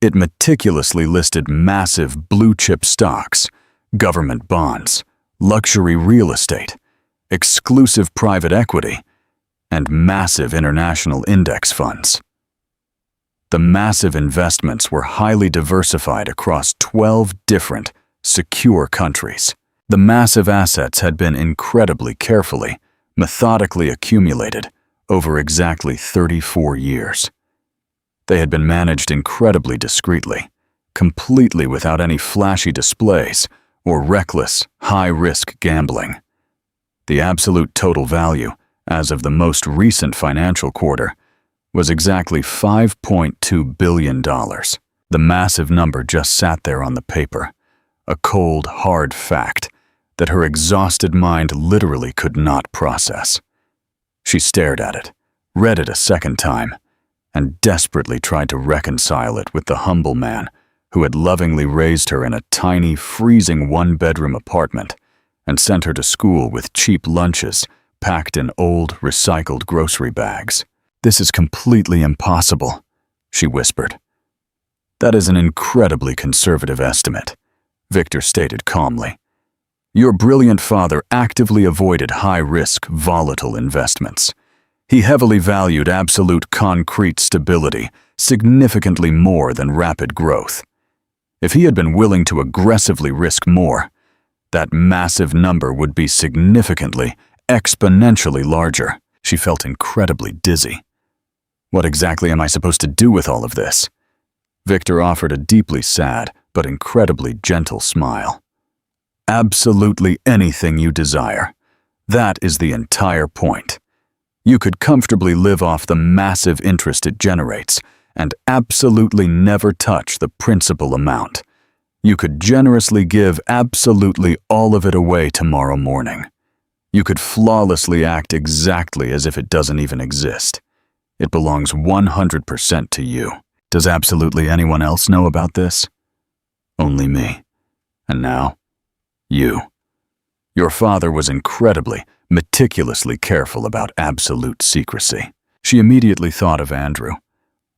It meticulously listed massive blue-chip stocks, government bonds, luxury real estate, exclusive private equity, and massive international index funds. The massive investments were highly diversified across 12 different, secure countries. The massive assets had been incredibly carefully, methodically accumulated over exactly 34 years. They had been managed incredibly discreetly, completely without any flashy displays or reckless, high-risk gambling. The absolute total value, as of the most recent financial quarter, was exactly $5.2 billion. The massive number just sat there on the paper, a cold, hard fact that her exhausted mind literally could not process. She stared at it, read it a second time, and desperately tried to reconcile it with the humble man who had lovingly raised her in a tiny, freezing one-bedroom apartment and sent her to school with cheap lunches packed in old, recycled grocery bags. "This is completely impossible," she whispered. "That is an incredibly conservative estimate," Victor stated calmly. "Your brilliant father actively avoided high-risk, volatile investments. He heavily valued absolute concrete stability, significantly more than rapid growth. If he had been willing to aggressively risk more, that massive number would be significantly, exponentially larger. She felt incredibly dizzy. What exactly am I supposed to do with all of this? Victor offered a deeply sad but incredibly gentle smile. Absolutely anything you desire. That is the entire point. You could comfortably live off the massive interest it generates and absolutely never touch the principal amount. You could generously give absolutely all of it away tomorrow morning. You could flawlessly act exactly as if it doesn't even exist. It belongs 100% to you. Does absolutely anyone else know about this? Only me. And now, you. Your father was incredibly, meticulously careful about absolute secrecy. She immediately thought of Andrew,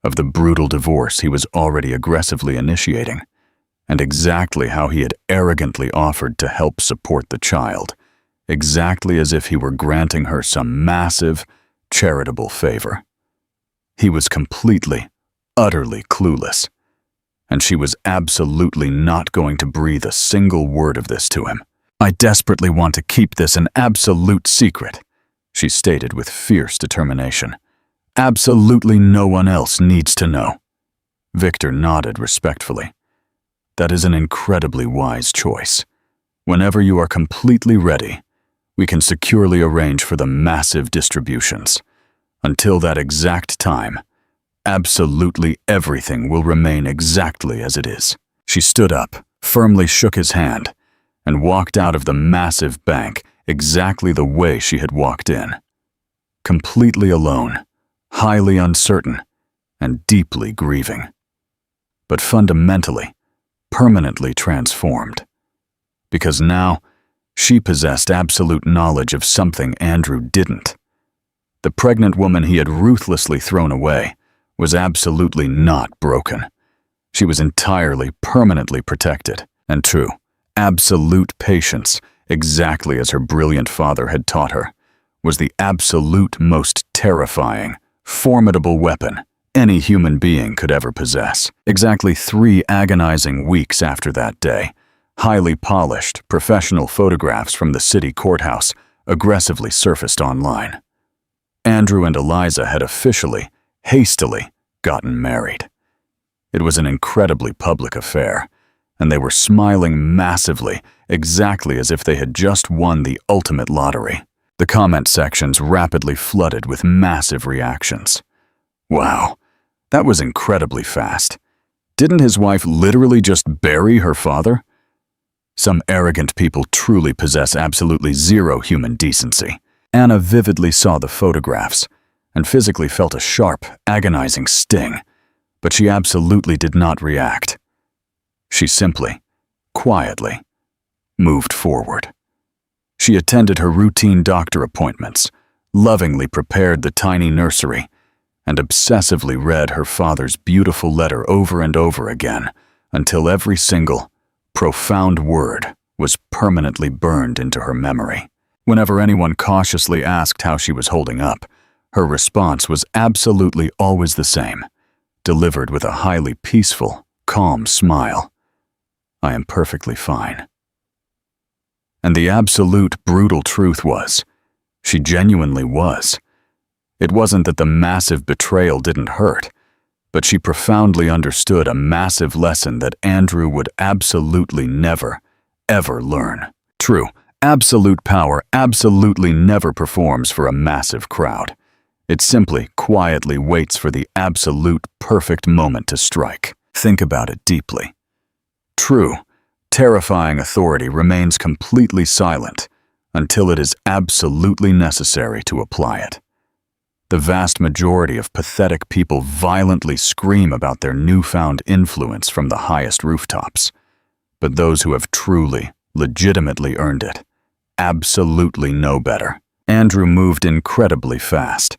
of the brutal divorce he was already aggressively initiating, and exactly how he had arrogantly offered to help support the child, exactly as if he were granting her some massive, charitable favor. He was completely, utterly clueless, and she was absolutely not going to breathe a single word of this to him. I desperately want to keep this an absolute secret, she stated with fierce determination. Absolutely no one else needs to know. Victor nodded respectfully. That is an incredibly wise choice. Whenever you are completely ready, we can securely arrange for the massive distributions. Until that exact time, absolutely everything will remain exactly as it is. She stood up, firmly shook his hand, and walked out of the massive bank exactly the way she had walked in. Completely alone, highly uncertain, and deeply grieving. But fundamentally, permanently transformed. Because now, she possessed absolute knowledge of something Andrew didn't. The pregnant woman he had ruthlessly thrown away was absolutely not broken. She was entirely, permanently protected, and true, absolute patience, exactly as her brilliant father had taught her, was the absolute most terrifying, formidable weapon any human being could ever possess. Exactly 3 agonizing weeks after that day, highly polished, professional photographs from the city courthouse aggressively surfaced online. Andrew and Eliza had officially, hastily, gotten married. It was an incredibly public affair, and they were smiling massively, exactly as if they had just won the ultimate lottery. The comment sections rapidly flooded with massive reactions. Wow, that was incredibly fast. Didn't his wife literally just bury her father? Some arrogant people truly possess absolutely zero human decency. Anna vividly saw the photographs and physically felt a sharp, agonizing sting, but she absolutely did not react. She simply, quietly, moved forward. She attended her routine doctor appointments, lovingly prepared the tiny nursery, and obsessively read her father's beautiful letter over and over again until every single, profound word was permanently burned into her memory. Whenever anyone cautiously asked how she was holding up, her response was absolutely always the same, delivered with a highly peaceful, calm smile. I am perfectly fine. And the absolute brutal truth was, she genuinely was. It wasn't that the massive betrayal didn't hurt, but she profoundly understood a massive lesson that Andrew would absolutely never, ever learn. True, absolute power absolutely never performs for a massive crowd. It simply, quietly waits for the absolute perfect moment to strike. Think about it deeply. True, terrifying authority remains completely silent until it is absolutely necessary to apply it. The vast majority of pathetic people violently scream about their newfound influence from the highest rooftops, but those who have truly, legitimately earned it absolutely know better. Andrew moved incredibly fast.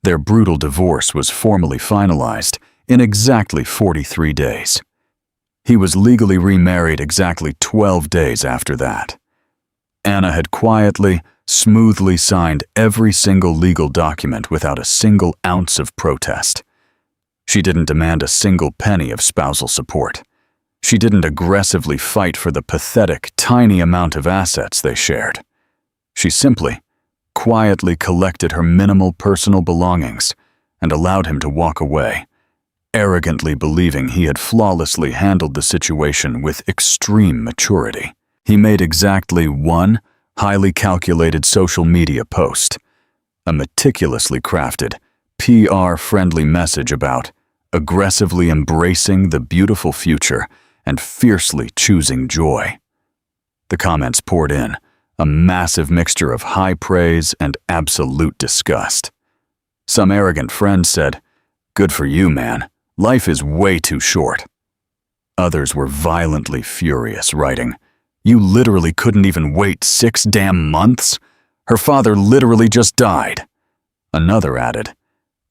Their brutal divorce was formally finalized in exactly 43 days. He was legally remarried exactly 12 days after that. Anna had quietly, smoothly signed every single legal document without a single ounce of protest. She didn't demand a single penny of spousal support. She didn't aggressively fight for the pathetic, tiny amount of assets they shared. She simply, quietly collected her minimal personal belongings and allowed him to walk away, arrogantly believing he had flawlessly handled the situation with extreme maturity. He made exactly one highly calculated social media post, a meticulously crafted, PR-friendly message about aggressively embracing the beautiful future and fiercely choosing joy. The comments poured in, a massive mixture of high praise and absolute disgust. Some arrogant friends said, "Good for you, man. Life is way too short." Others were violently furious, writing, "You literally couldn't even wait 6 damn months? Her father literally just died." Another added,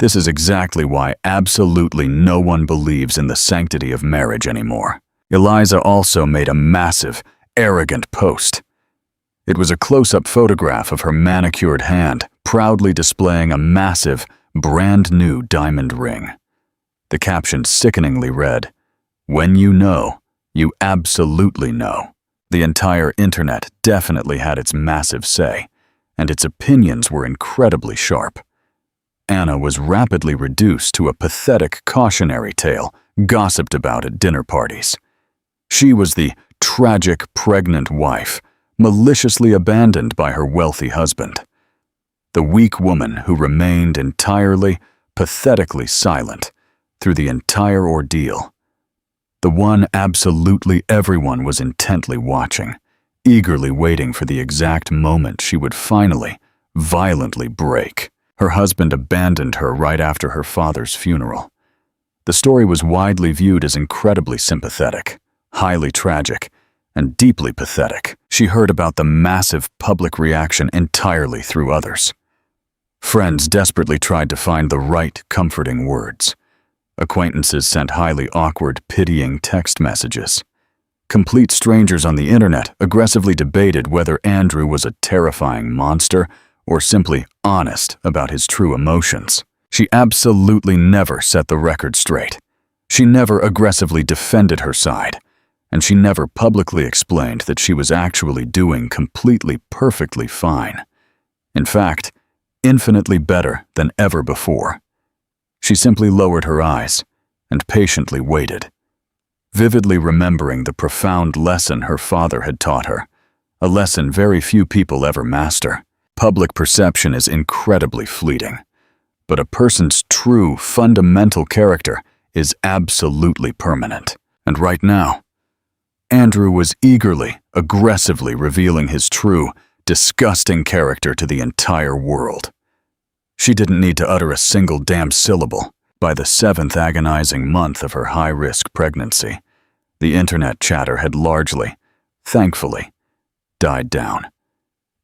"This is exactly why absolutely no one believes in the sanctity of marriage anymore." Eliza also made a massive, arrogant post. It was a close-up photograph of her manicured hand, proudly displaying a massive, brand-new diamond ring. The caption sickeningly read, "When you know, you absolutely know." The entire internet definitely had its massive say, and its opinions were incredibly sharp. Anna was rapidly reduced to a pathetic cautionary tale gossiped about at dinner parties. She was the tragic pregnant wife, maliciously abandoned by her wealthy husband. The weak woman who remained entirely, pathetically silent through the entire ordeal. The one absolutely everyone was intently watching, eagerly waiting for the exact moment she would finally, violently break. Her husband abandoned her right after her father's funeral. The story was widely viewed as incredibly sympathetic, highly tragic, and deeply pathetic. She heard about the massive public reaction entirely through others. Friends desperately tried to find the right, comforting words. Acquaintances sent highly awkward, pitying text messages. Complete strangers on the internet aggressively debated whether Andrew was a terrifying monster or simply honest about his true emotions. She absolutely never set the record straight. She never aggressively defended her side, and she never publicly explained that she was actually doing completely perfectly fine. In fact, infinitely better than ever before. She simply lowered her eyes and patiently waited, vividly remembering the profound lesson her father had taught her, a lesson very few people ever master. Public perception is incredibly fleeting, but a person's true, fundamental character is absolutely permanent. And right now, Andrew was eagerly, aggressively revealing his true, disgusting character to the entire world. She didn't need to utter a single damn syllable. By the 7th agonizing month of her high-risk pregnancy, the internet chatter had largely, thankfully, died down.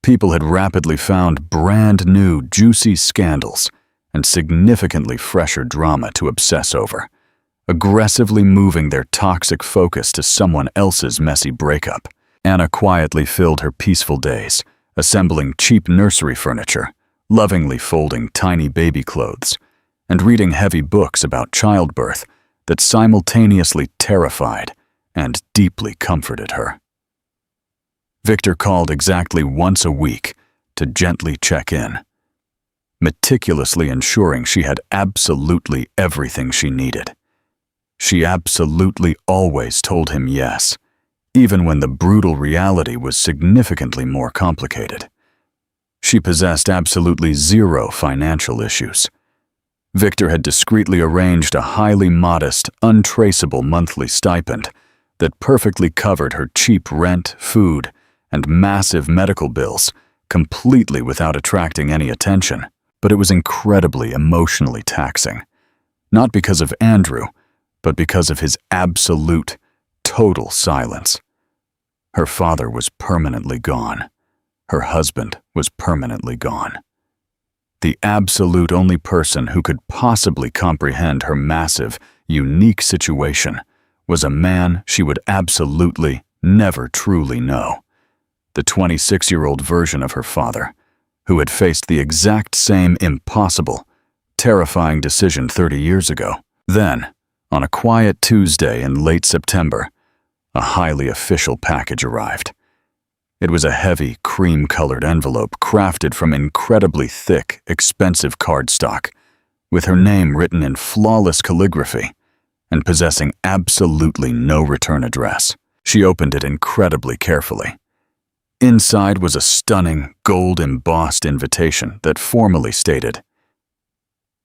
People had rapidly found brand new, juicy scandals and significantly fresher drama to obsess over, aggressively moving their toxic focus to someone else's messy breakup. Anna quietly filled her peaceful days, assembling cheap nursery furniture, lovingly folding tiny baby clothes, and reading heavy books about childbirth that simultaneously terrified and deeply comforted her. Victor called exactly once a week to gently check in, meticulously ensuring she had absolutely everything she needed. She absolutely always told him yes, even when the brutal reality was significantly more complicated. She possessed absolutely zero financial issues. Victor had discreetly arranged a highly modest, untraceable monthly stipend that perfectly covered her cheap rent, food, and massive medical bills, completely without attracting any attention. But it was incredibly emotionally taxing. Not because of Andrew, but because of his absolute, total silence. Her father was permanently gone. Her husband was permanently gone. The absolute only person who could possibly comprehend her massive, unique situation was a man she would absolutely never truly know. the 26-year-old version of her father, who had faced the exact same impossible, terrifying decision 30 years ago. Then, on a quiet Tuesday in late September, a highly official package arrived. It was a heavy, cream-colored envelope crafted from incredibly thick, expensive cardstock, with her name written in flawless calligraphy and possessing absolutely no return address. She opened it incredibly carefully. Inside was a stunning, gold-embossed invitation that formally stated,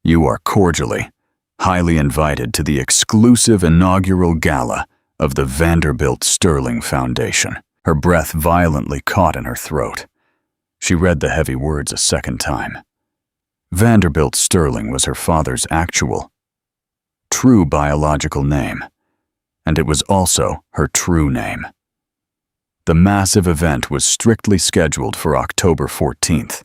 "You are cordially, highly invited to the exclusive inaugural gala of the Vanderbilt Sterling Foundation." Her breath violently caught in her throat. She read the heavy words a second time. Vanderbilt Sterling was her father's actual, true biological name, and it was also her true name. The massive event was strictly scheduled for October 14th.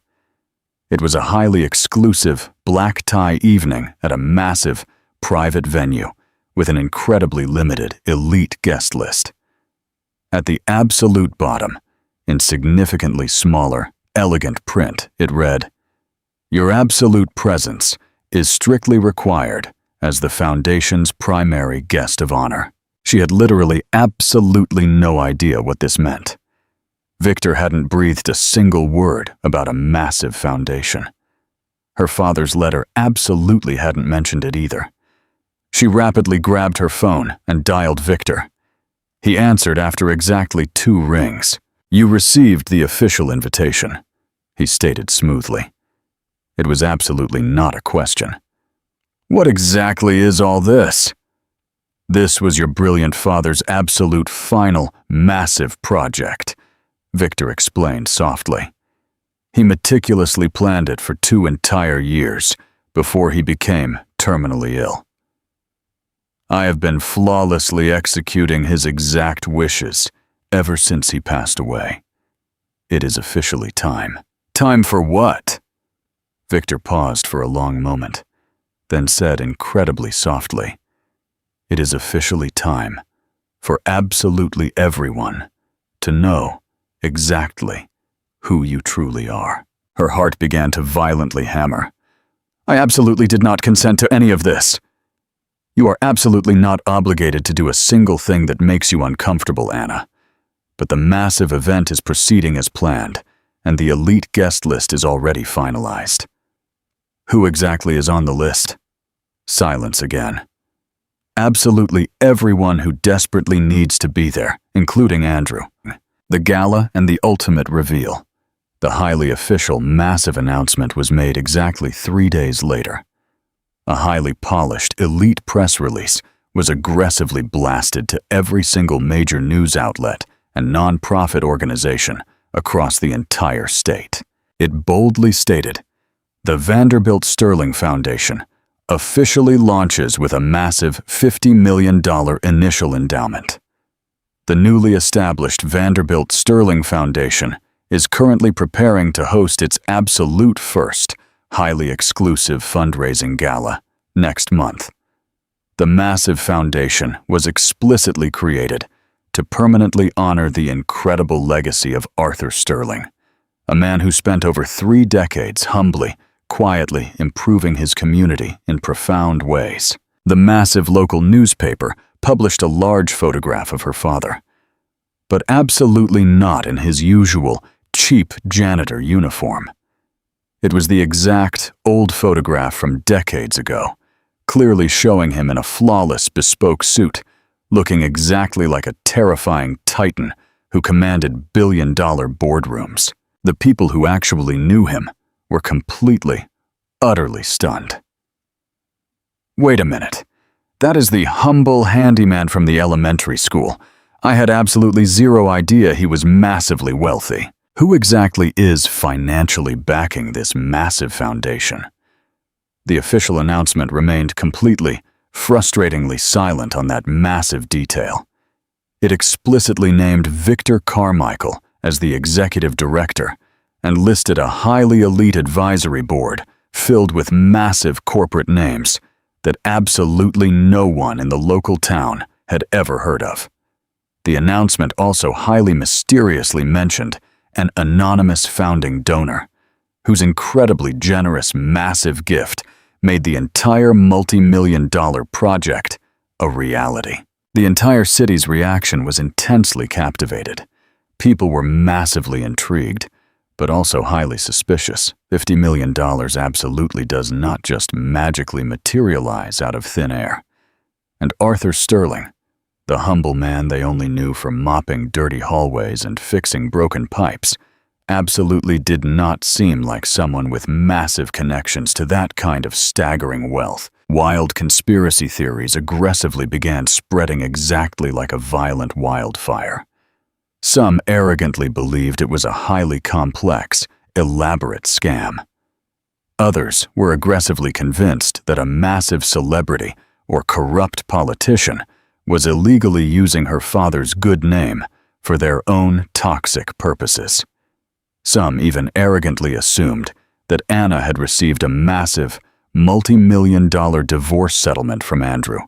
It was a highly exclusive, black-tie evening at a massive, private venue with an incredibly limited, elite guest list. At the absolute bottom, in significantly smaller, elegant print, it read, "Your absolute presence is strictly required as the Foundation's primary guest of honor." She had literally absolutely no idea what this meant. Victor hadn't breathed a single word about a massive foundation. Her father's letter absolutely hadn't mentioned it either. She rapidly grabbed her phone and dialed Victor. He answered after exactly 2 rings. "You received the official invitation," he stated smoothly. It was absolutely not a question. "What exactly is all this?" "This was your brilliant father's absolute final, massive project," Victor explained softly. "He meticulously planned it for 2 entire years before he became terminally ill. I have been flawlessly executing his exact wishes ever since he passed away. It is officially time." "Time for what?" Victor paused for a long moment, then said incredibly softly, "It is officially time for absolutely everyone to know exactly who you truly are." Her heart began to violently hammer. "I absolutely did not consent to any of this." "You are absolutely not obligated to do a single thing that makes you uncomfortable, Anna. But the massive event is proceeding as planned, and the elite guest list is already finalized." "Who exactly is on the list?" Silence again. "Absolutely everyone who desperately needs to be there, including Andrew." The gala and the ultimate reveal. The highly official, massive announcement was made exactly 3 days later. A highly polished, elite press release was aggressively blasted to every single major news outlet and non-profit organization across the entire state. It boldly stated, "The Vanderbilt Sterling Foundation officially launches with a massive $50 million initial endowment. The newly established Vanderbilt Sterling Foundation is currently preparing to host its absolute first, highly exclusive fundraising gala next month. The massive foundation was explicitly created to permanently honor the incredible legacy of Arthur Sterling, a man who spent over 3 decades humbly, quietly improving his community in profound ways." The massive local newspaper published a large photograph of her father, but absolutely not in his usual, cheap janitor uniform. It was the exact, old photograph from decades ago, clearly showing him in a flawless, bespoke suit, looking exactly like a terrifying titan who commanded billion-dollar boardrooms. The people who actually knew him were completely, utterly stunned. "Wait a minute. That is the humble handyman from the elementary school. I had absolutely zero idea he was massively wealthy. Who exactly is financially backing this massive foundation?" The official announcement remained completely, frustratingly silent on that massive detail. It explicitly named Victor Carmichael as the executive director and listed a highly elite advisory board filled with massive corporate names that absolutely no one in the local town had ever heard of. The announcement also highly mysteriously mentioned an anonymous founding donor, whose incredibly generous massive gift made the entire multi-million-dollar project a reality. The entire city's reaction was intensely captivated. People were massively intrigued, but also highly suspicious. $50 million absolutely does not just magically materialize out of thin air. And Arthur Sterling, the humble man they only knew for mopping dirty hallways and fixing broken pipes, absolutely did not seem like someone with massive connections to that kind of staggering wealth. Wild conspiracy theories aggressively began spreading exactly like a violent wildfire. Some arrogantly believed it was a highly complex, elaborate scam. Others were aggressively convinced that a massive celebrity or corrupt politician was illegally using her father's good name for their own toxic purposes. Some even arrogantly assumed that Anna had received a massive, multi-million-dollar divorce settlement from Andrew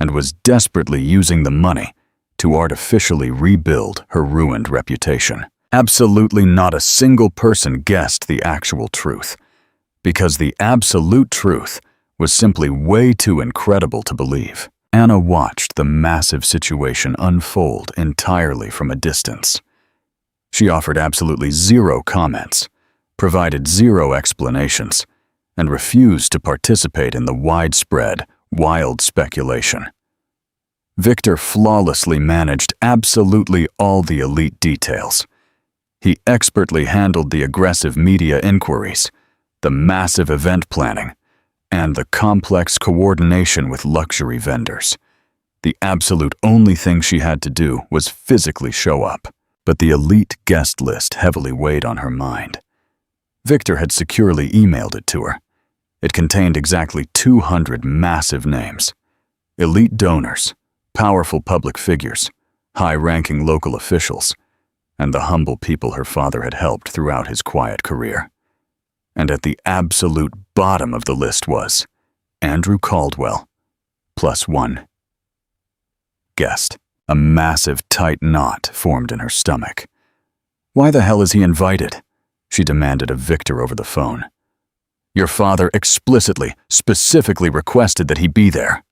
and was desperately using the money to artificially rebuild her ruined reputation. Absolutely not a single person guessed the actual truth, because the absolute truth was simply way too incredible to believe. Anna watched the massive situation unfold entirely from a distance. She offered absolutely zero comments, provided zero explanations, and refused to participate in the widespread, wild speculation. Victor flawlessly managed absolutely all the elite details. He expertly handled the aggressive media inquiries, the massive event planning, and the complex coordination with luxury vendors. The absolute only thing she had to do was physically show up, but the elite guest list heavily weighed on her mind. Victor had securely emailed it to her. It contained exactly 200 massive names. Elite donors, powerful public figures, high-ranking local officials, and the humble people her father had helped throughout his quiet career. And at the absolute bottom of the list was Andrew Caldwell, +1. Guest. A massive, tight knot formed in her stomach. "Why the hell is he invited?" she demanded of Victor over the phone. "Your father explicitly, specifically requested that he be there."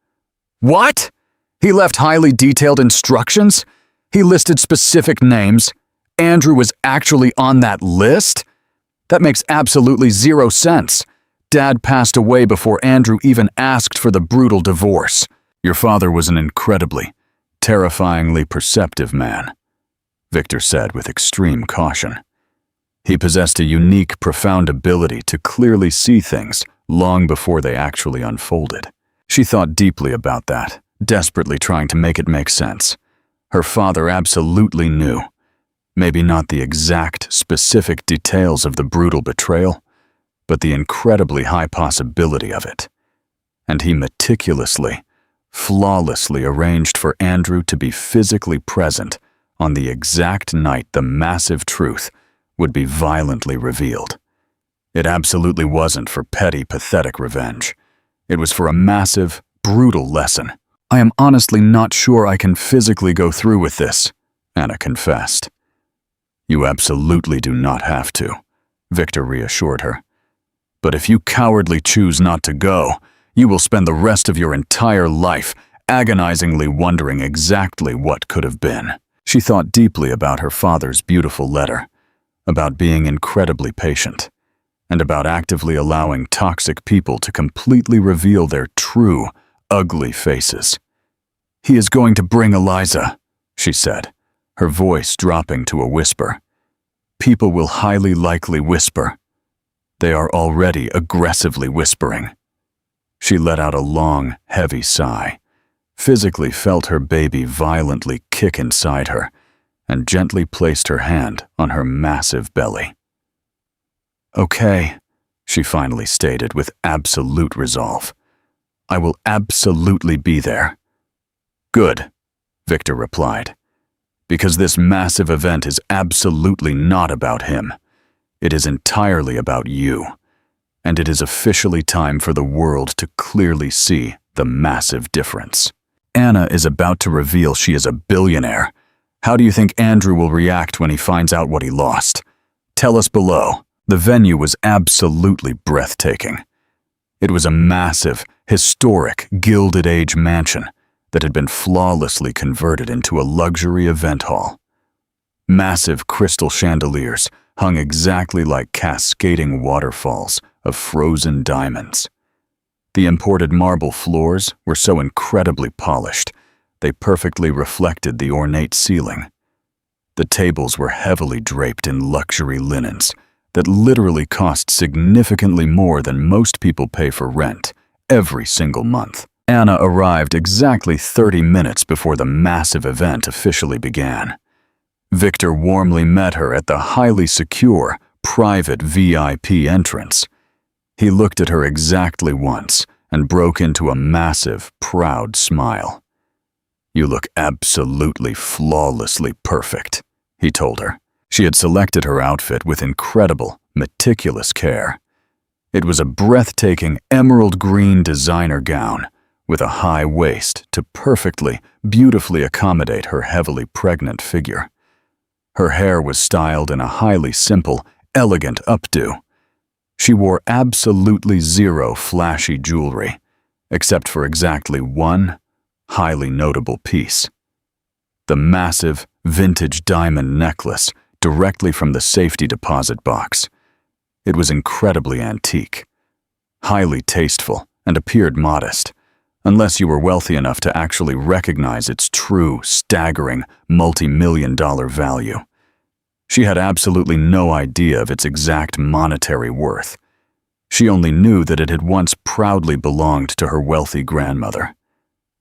"What? He left highly detailed instructions? He listed specific names? Andrew was actually on that list? That makes absolutely zero sense. Dad passed away before Andrew even asked for the brutal divorce. Your father was an incredibly, terrifyingly perceptive man," Victor said with extreme caution. He possessed a unique, profound ability to clearly see things long before they actually unfolded. She thought deeply about that, desperately trying to make it make sense. Her father absolutely knew. Maybe not the exact, specific details of the brutal betrayal, but the incredibly high possibility of it. And he meticulously, flawlessly arranged for Andrew to be physically present on the exact night the massive truth would be violently revealed. It absolutely wasn't for petty, pathetic revenge. It was for a massive, brutal lesson. "I am honestly not sure I can physically go through with this," Anna confessed. "You absolutely do not have to," Victor reassured her. "But if you cowardly choose not to go, you will spend the rest of your entire life agonizingly wondering exactly what could have been." She thought deeply about her father's beautiful letter, about being incredibly patient, and about actively allowing toxic people to completely reveal their true, ugly faces. "He is going to bring Eliza," she said, her voice dropping to a whisper. "People will highly likely whisper. They are already aggressively whispering." She let out a long, heavy sigh, physically felt her baby violently kick inside her, and gently placed her hand on her massive belly. "Okay," she finally stated with absolute resolve. "I will absolutely be there." "Good," Victor replied, "because this massive event is absolutely not about him. It is entirely about you, and it is officially time for the world to clearly see the massive difference. Anna is about to reveal she is a billionaire. How do you think Andrew will react when he finds out what he lost? Tell us below. The venue was absolutely breathtaking. It was a massive, historic, Gilded Age mansion that had been flawlessly converted into a luxury event hall. Massive crystal chandeliers hung exactly like cascading waterfalls of frozen diamonds. The imported marble floors were so incredibly polished, they perfectly reflected the ornate ceiling. The tables were heavily draped in luxury linens that literally cost significantly more than most people pay for rent every single month. Anna arrived exactly 30 minutes before the massive event officially began. Victor warmly met her at the highly secure, private VIP entrance. He looked at her exactly once and broke into a massive, proud smile. "You look absolutely flawlessly perfect," he told her. She had selected her outfit with incredible, meticulous care. It was a breathtaking emerald green designer gown with a high waist to perfectly, beautifully accommodate her heavily pregnant figure. Her hair was styled in a highly simple, elegant updo. She wore absolutely zero flashy jewelry, except for exactly one highly notable piece. The massive, vintage diamond necklace directly from the safety deposit box. It was incredibly antique, highly tasteful, and appeared modest, unless you were wealthy enough to actually recognize its true, staggering, multi-million-dollar value. She had absolutely no idea of its exact monetary worth. She only knew that it had once proudly belonged to her wealthy grandmother,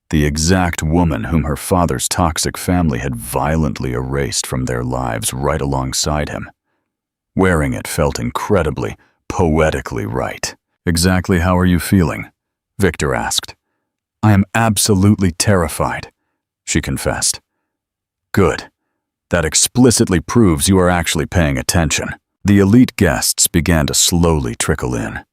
the exact woman whom her father's toxic family had violently erased from their lives right alongside him. Wearing it felt incredibly, poetically right. "Exactly how are you feeling?" Victor asked. "I am absolutely terrified," she confessed. "Good. That explicitly proves you are actually paying attention." The elite guests began to slowly trickle in.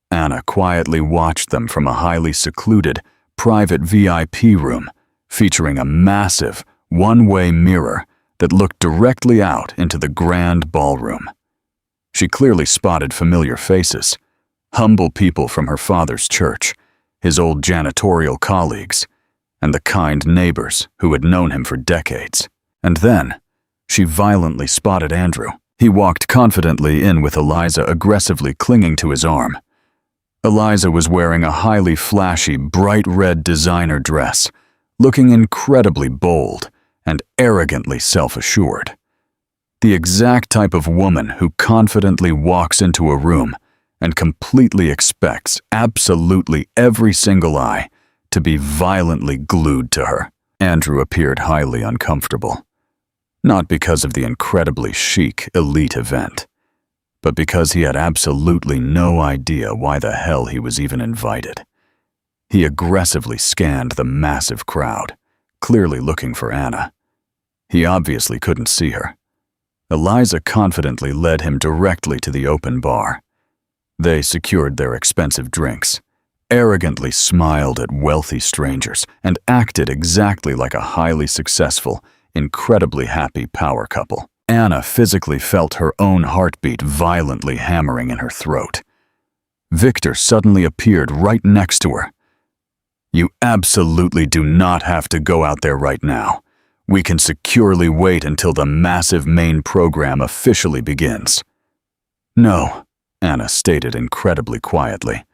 Anna quietly watched them from a highly secluded, private VIP room featuring a massive, one-way mirror that looked directly out into the grand ballroom. She clearly spotted familiar faces, humble people from her father's church, his old janitorial colleagues, and the kind neighbors who had known him for decades. And then, she violently spotted Andrew. He walked confidently in with Eliza aggressively clinging to his arm. Eliza was wearing a highly flashy, bright red designer dress, looking incredibly bold and arrogantly self-assured. The exact type of woman who confidently walks into a room and completely expects absolutely every single eye to be violently glued to her. Andrew appeared highly uncomfortable. Not because of the incredibly chic, elite event, but because he had absolutely no idea why the hell he was even invited. He aggressively scanned the massive crowd, clearly looking for Anna. He obviously couldn't see her. Eliza confidently led him directly to the open bar. They secured their expensive drinks, arrogantly smiled at wealthy strangers, and acted exactly like a highly successful, incredibly happy power couple. Anna physically felt her own heartbeat violently hammering in her throat. Victor suddenly appeared right next to her. "You absolutely do not have to go out there right now. We can securely wait until the massive main program officially begins." "No," Anna stated incredibly quietly.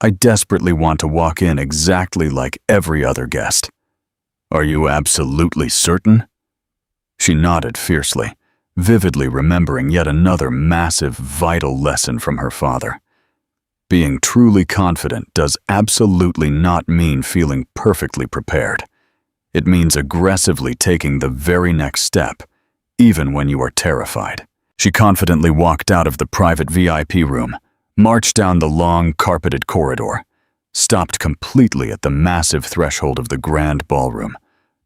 "I desperately want to walk in exactly like every other guest." "Are you absolutely certain?" She nodded fiercely, vividly remembering yet another massive, vital lesson from her father. Being truly confident does absolutely not mean feeling perfectly prepared. It means aggressively taking the very next step, even when you are terrified. She confidently walked out of the private VIP room, marched down the long, carpeted corridor, stopped completely at the massive threshold of the grand ballroom,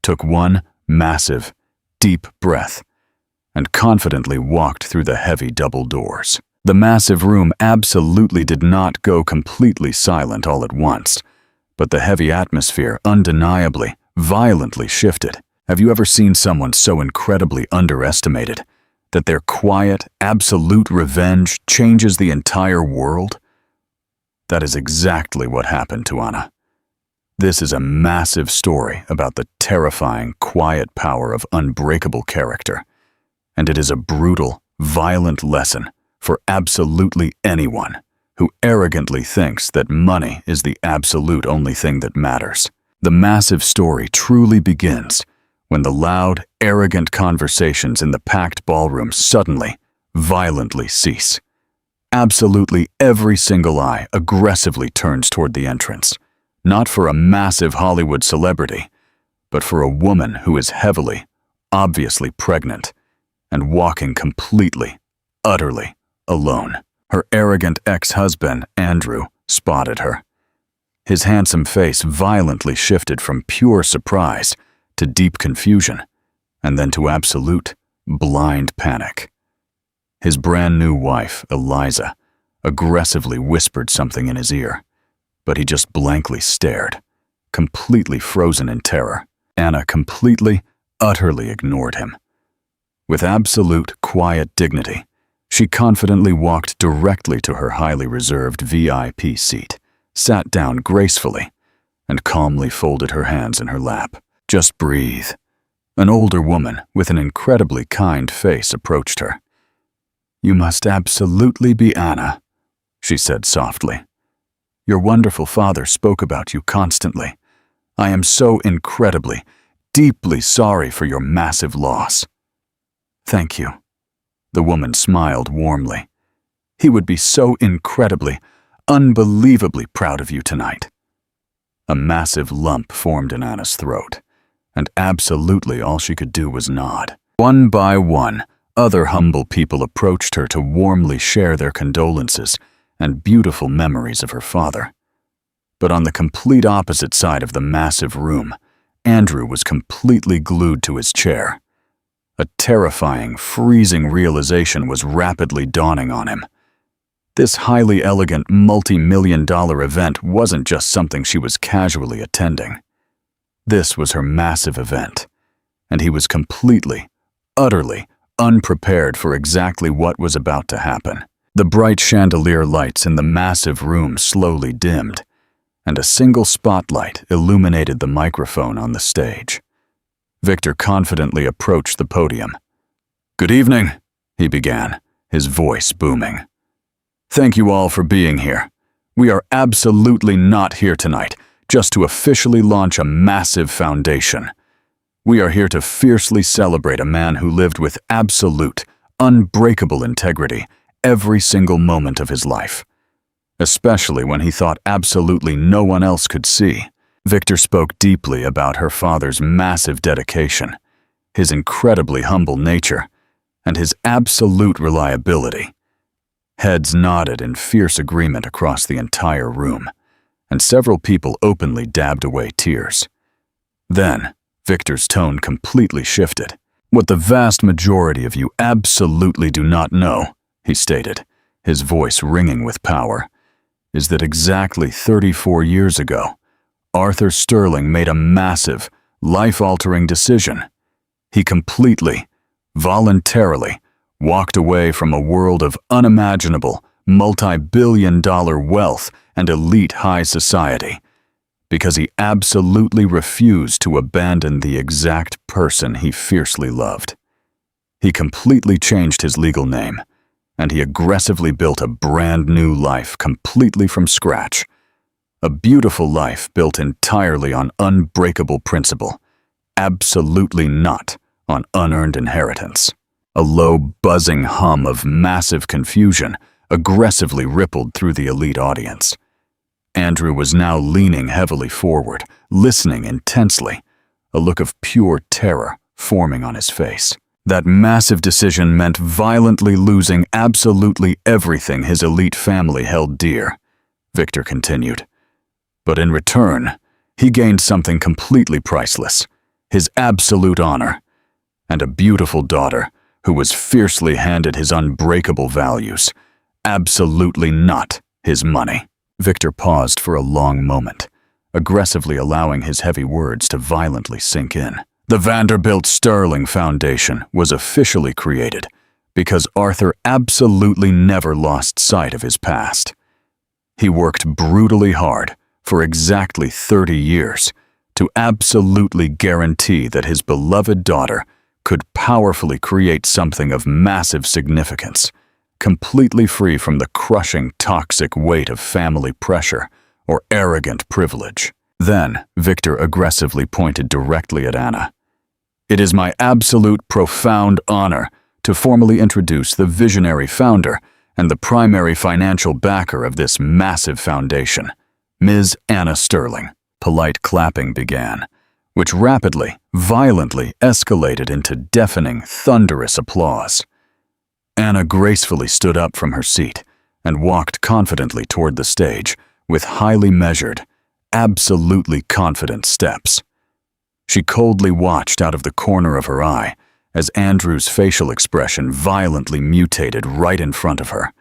took one massive, deep breath, and confidently walked through the heavy double doors. The massive room absolutely did not go completely silent all at once, but the heavy atmosphere undeniably, violently shifted. Have you ever seen someone so incredibly underestimated that their quiet, absolute revenge changes the entire world? That is exactly what happened to Anna. This is a massive story about the terrifying, quiet power of unbreakable character, and it is a brutal, violent lesson for absolutely anyone who arrogantly thinks that money is the absolute only thing that matters. The massive story truly begins when the loud, arrogant conversations in the packed ballroom suddenly, violently cease. Absolutely every single eye aggressively turns toward the entrance, not for a massive Hollywood celebrity, but for a woman who is heavily, obviously pregnant, and walking completely, utterly alone. Her arrogant ex-husband, Andrew, spotted her. His handsome face violently shifted from pure surprise to deep confusion, and then to absolute, blind panic. His brand new wife, Eliza, aggressively whispered something in his ear, but he just blankly stared, completely frozen in terror. Anna completely, utterly ignored him. With absolute, quiet dignity, she confidently walked directly to her highly reserved VIP seat, sat down gracefully, and calmly folded her hands in her lap. "Just breathe." An older woman with an incredibly kind face approached her. "You must absolutely be Anna," she said softly. "Your wonderful father spoke about you constantly. I am so incredibly, deeply sorry for your massive loss." "Thank you." The woman smiled warmly. "He would be so incredibly, unbelievably proud of you tonight." A massive lump formed in Anna's throat, and absolutely all she could do was nod. One by one, other humble people approached her to warmly share their condolences and beautiful memories of her father. But on the complete opposite side of the massive room, Andrew was completely glued to his chair. A terrifying, freezing realization was rapidly dawning on him. This highly elegant, multi-million-dollar event wasn't just something she was casually attending. This was her massive event, and he was completely, utterly unprepared for exactly what was about to happen. The bright chandelier lights in the massive room slowly dimmed, and a single spotlight illuminated the microphone on the stage. Victor confidently approached the podium. "Good evening," he began, his voice booming. "Thank you all for being here. We are absolutely not here tonight just to officially launch a massive foundation. We are here to fiercely celebrate a man who lived with absolute, unbreakable integrity every single moment of his life, especially when he thought absolutely no one else could see." Victor spoke deeply about her father's massive dedication, his incredibly humble nature, and his absolute reliability. Heads nodded in fierce agreement across the entire room, and several people openly dabbed away tears. Then, Victor's tone completely shifted. "What the vast majority of you absolutely do not know," he stated, his voice ringing with power, "is that exactly 34 years ago, Arthur Sterling made a massive, life-altering decision. He completely, voluntarily, walked away from a world of unimaginable, multi-billion-dollar wealth and elite high society, because he absolutely refused to abandon the exact person he fiercely loved. He completely changed his legal name, and he aggressively built a brand new life completely from scratch. A beautiful life built entirely on unbreakable principle, absolutely not on unearned inheritance." A low, buzzing hum of massive confusion aggressively rippled through the elite audience. Andrew was now leaning heavily forward, listening intensely, a look of pure terror forming on his face. That massive decision meant violently losing absolutely everything his elite family held dear, Victor continued. But in return, he gained something completely priceless, his absolute honor, and a beautiful daughter who was fiercely handed his unbreakable values, absolutely not his money. Victor paused for a long moment, aggressively allowing his heavy words to violently sink in. The Vanderbilt Sterling Foundation was officially created, because Arthur absolutely never lost sight of his past. He worked brutally hard for exactly 30 years to absolutely guarantee that his beloved daughter could powerfully create something of massive significance, completely free from the crushing, toxic weight of family pressure or arrogant privilege. Then, Victor aggressively pointed directly at Anna. "It is my absolute profound honor to formally introduce the visionary founder and the primary financial backer of this massive foundation, Ms. Anna Sterling." Polite clapping began, which rapidly, violently escalated into deafening, thunderous applause. Anna gracefully stood up from her seat and walked confidently toward the stage with highly measured, absolutely confident steps. She coldly watched out of the corner of her eye as Andrew's facial expression violently mutated right in front of her.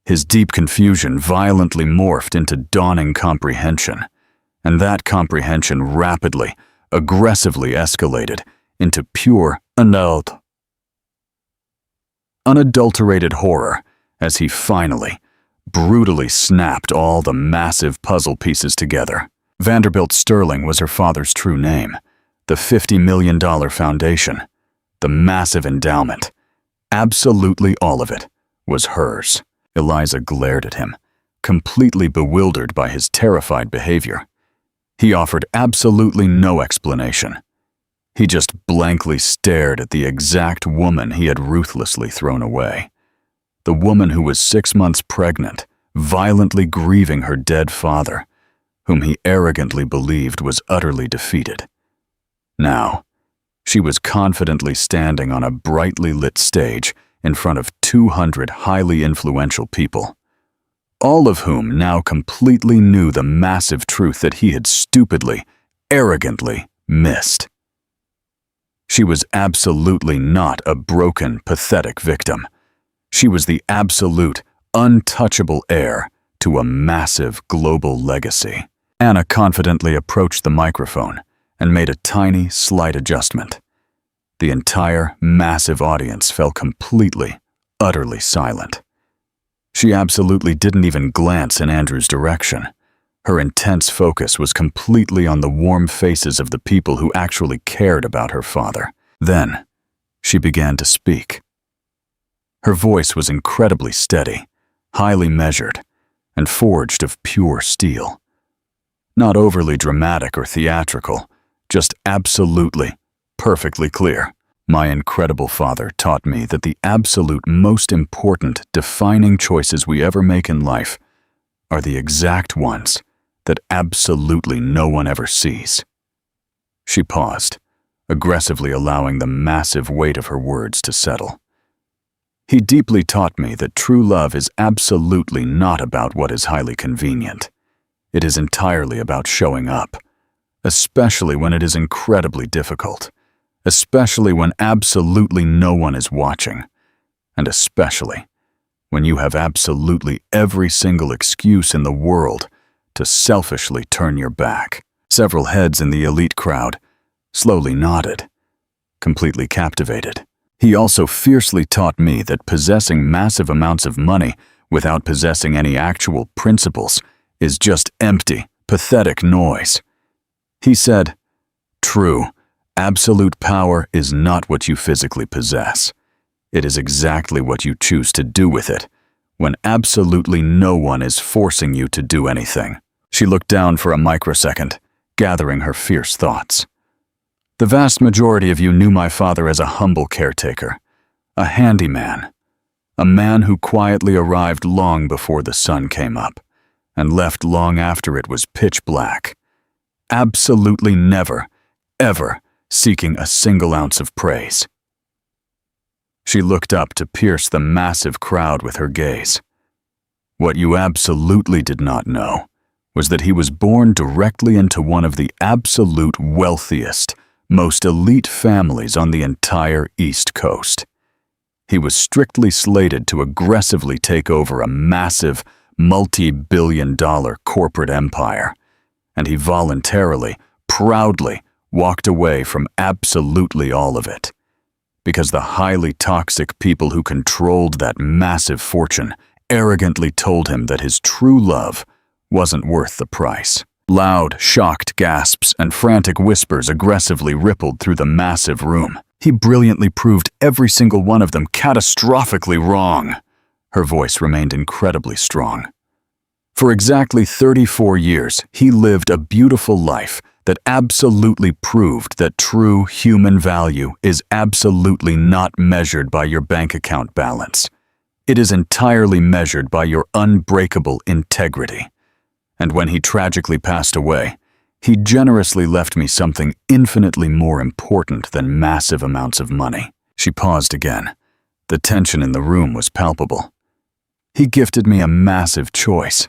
His deep confusion violently morphed into dawning comprehension, and that comprehension rapidly, aggressively escalated into pure, unadulterated horror as he finally, brutally snapped all the massive puzzle pieces together. Vanderbilt Sterling was her father's true name. The $50 million foundation, the massive endowment, absolutely all of it, was hers. Eliza glared at him, completely bewildered by his terrified behavior. He offered absolutely no explanation. He just blankly stared at the exact woman he had ruthlessly thrown away. The woman who was 6 months pregnant, violently grieving her dead father, whom he arrogantly believed was utterly defeated. Now, she was confidently standing on a brightly lit stage in front of 200 highly influential people, all of whom now completely knew the massive truth that he had stupidly, arrogantly missed. She was absolutely not a broken, pathetic victim. She was the absolute, untouchable heir to a massive global legacy. Anna confidently approached the microphone and made a tiny, slight adjustment. The entire, massive audience fell completely, utterly silent. She absolutely didn't even glance in Andrew's direction. Her intense focus was completely on the warm faces of the people who actually cared about her father. Then, she began to speak. Her voice was incredibly steady, highly measured, and forged of pure steel. Not overly dramatic or theatrical, just absolutely, perfectly clear. My incredible father taught me that the absolute most important defining choices we ever make in life are the exact ones that absolutely no one ever sees. She paused, aggressively allowing the massive weight of her words to settle. He deeply taught me that true love is absolutely not about what is highly convenient. It is entirely about showing up, especially when it is incredibly difficult, especially when absolutely no one is watching, and especially when you have absolutely every single excuse in the world to selfishly turn your back. Several heads in the elite crowd slowly nodded, completely captivated. He also fiercely taught me that possessing massive amounts of money without possessing any actual principles is just empty, pathetic noise. He said, "True, absolute power is not what you physically possess. It is exactly what you choose to do with it, when absolutely no one is forcing you to do anything." She looked down for a microsecond, gathering her fierce thoughts. "The vast majority of you knew my father as a humble caretaker, a handyman, a man who quietly arrived long before the sun came up and left long after it was pitch black, absolutely never, ever seeking a single ounce of praise." She looked up to pierce the massive crowd with her gaze. What you absolutely did not know was that he was born directly into one of the absolute wealthiest, most elite families on the entire East Coast. He was strictly slated to aggressively take over a massive, multi-billion-dollar corporate empire, and he voluntarily, proudly walked away from absolutely all of it. because the highly toxic people who controlled that massive fortune arrogantly told him that his true love wasn't worth the price. Loud, shocked gasps and frantic whispers aggressively rippled through the massive room. He brilliantly proved every single one of them catastrophically wrong. Her voice remained incredibly strong. For exactly 34 years, he lived a beautiful life that absolutely proved that true human value is absolutely not measured by your bank account balance. It is entirely measured by your unbreakable integrity. And when he tragically passed away, he generously left me something infinitely more important than massive amounts of money. She paused again. The tension in the room was palpable. He gifted me a massive choice.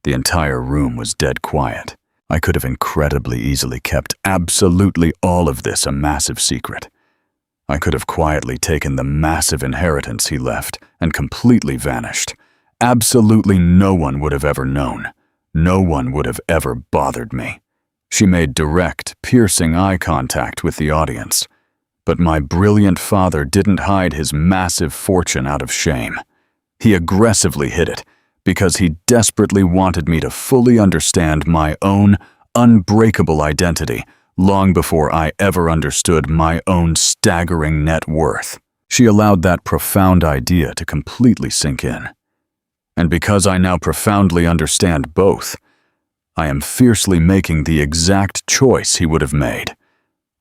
The entire room was dead quiet. I could have incredibly easily kept absolutely all of this a massive secret. I could have quietly taken the massive inheritance he left and completely vanished. Absolutely no one would have ever known. No one would have ever bothered me. She made direct, piercing eye contact with the audience. But my brilliant father didn't hide his massive fortune out of shame. He aggressively hid it, because he desperately wanted me to fully understand my own unbreakable identity long before I ever understood my own staggering net worth. She allowed that profound idea to completely sink in. And because I now profoundly understand both, I am fiercely making the exact choice he would have made.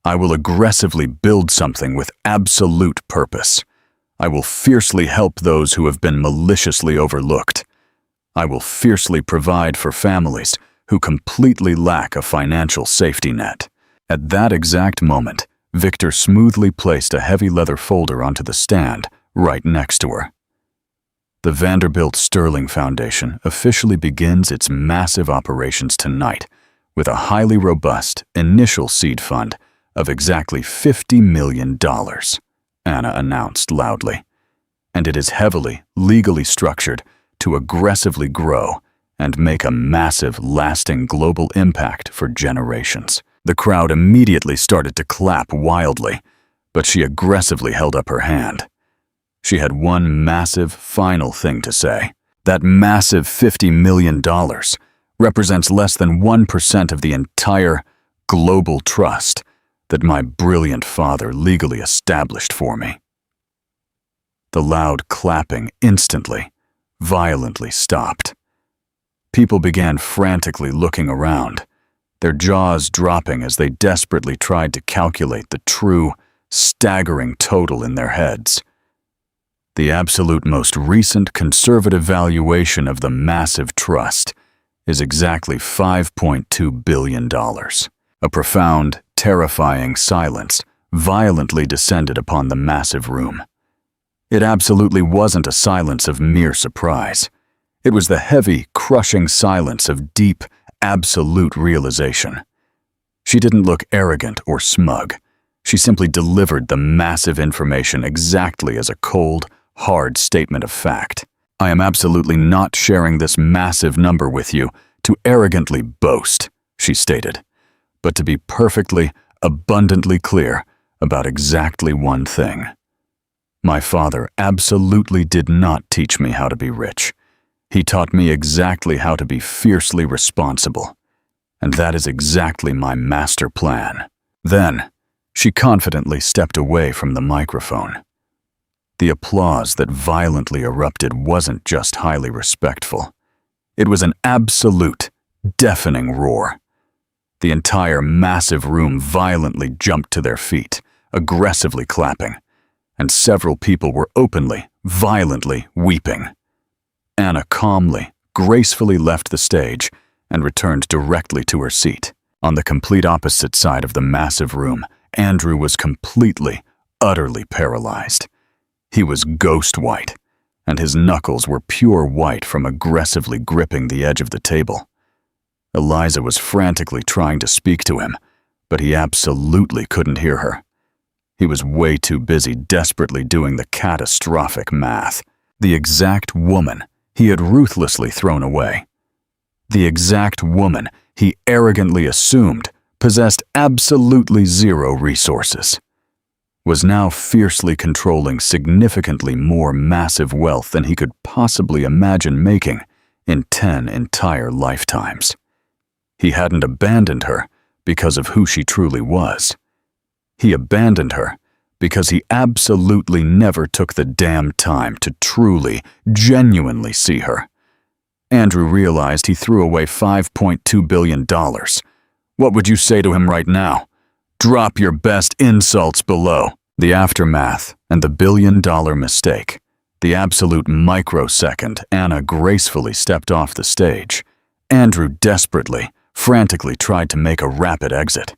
I will aggressively build something with absolute purpose. I will fiercely help those who have been maliciously overlooked. I will fiercely provide for families who completely lack a financial safety net. At that exact moment, Victor smoothly placed a heavy leather folder onto the stand right next to her. The Vanderbilt Sterling Foundation officially begins its massive operations tonight with a highly robust initial seed fund of exactly $50 million, Anna announced loudly. And it is heavily, legally structured to aggressively grow and make a massive, lasting global impact for generations. The crowd immediately started to clap wildly, but she aggressively held up her hand. She had one massive, final thing to say. That massive $50 million represents less than 1% of the entire global trust that my brilliant father legally established for me. The loud clapping instantly, violently stopped. People began frantically looking around, their jaws dropping as they desperately tried to calculate the true, staggering total in their heads. The absolute most recent conservative valuation of the massive trust is exactly $5.2 billion. A profound, terrifying silence violently descended upon the massive room. It absolutely wasn't a silence of mere surprise. It was the heavy, crushing silence of deep, absolute realization. She didn't look arrogant or smug. She simply delivered the massive information exactly as a cold, hard statement of fact. I am absolutely not sharing this massive number with you to arrogantly boast, she stated, but to be perfectly, abundantly clear about exactly one thing. My father absolutely did not teach me how to be rich. He taught me exactly how to be fiercely responsible. And that is exactly my master plan. Then, she confidently stepped away from the microphone. The applause that violently erupted wasn't just highly respectful. It was an absolute, deafening roar. The entire massive room violently jumped to their feet, aggressively clapping, and several people were openly, violently weeping. Anna calmly, gracefully left the stage and returned directly to her seat. On the complete opposite side of the massive room, Andrew was completely, utterly paralyzed. He was ghost white, and his knuckles were pure white from aggressively gripping the edge of the table. Eliza was frantically trying to speak to him, but he absolutely couldn't hear her. He was way too busy desperately doing the catastrophic math. The exact woman he had ruthlessly thrown away. The exact woman he arrogantly assumed possessed absolutely zero resources. was now fiercely controlling significantly more massive wealth than he could possibly imagine making in 10 entire lifetimes. He hadn't abandoned her because of who she truly was. He abandoned her because he absolutely never took the damn time to truly, genuinely see her. Andrew realized he threw away $5.2 billion. What would you say to him right now? Drop your best insults below. The aftermath and the billion-dollar mistake, the absolute microsecond Anna gracefully stepped off the stage, Andrew desperately, frantically tried to make a rapid exit.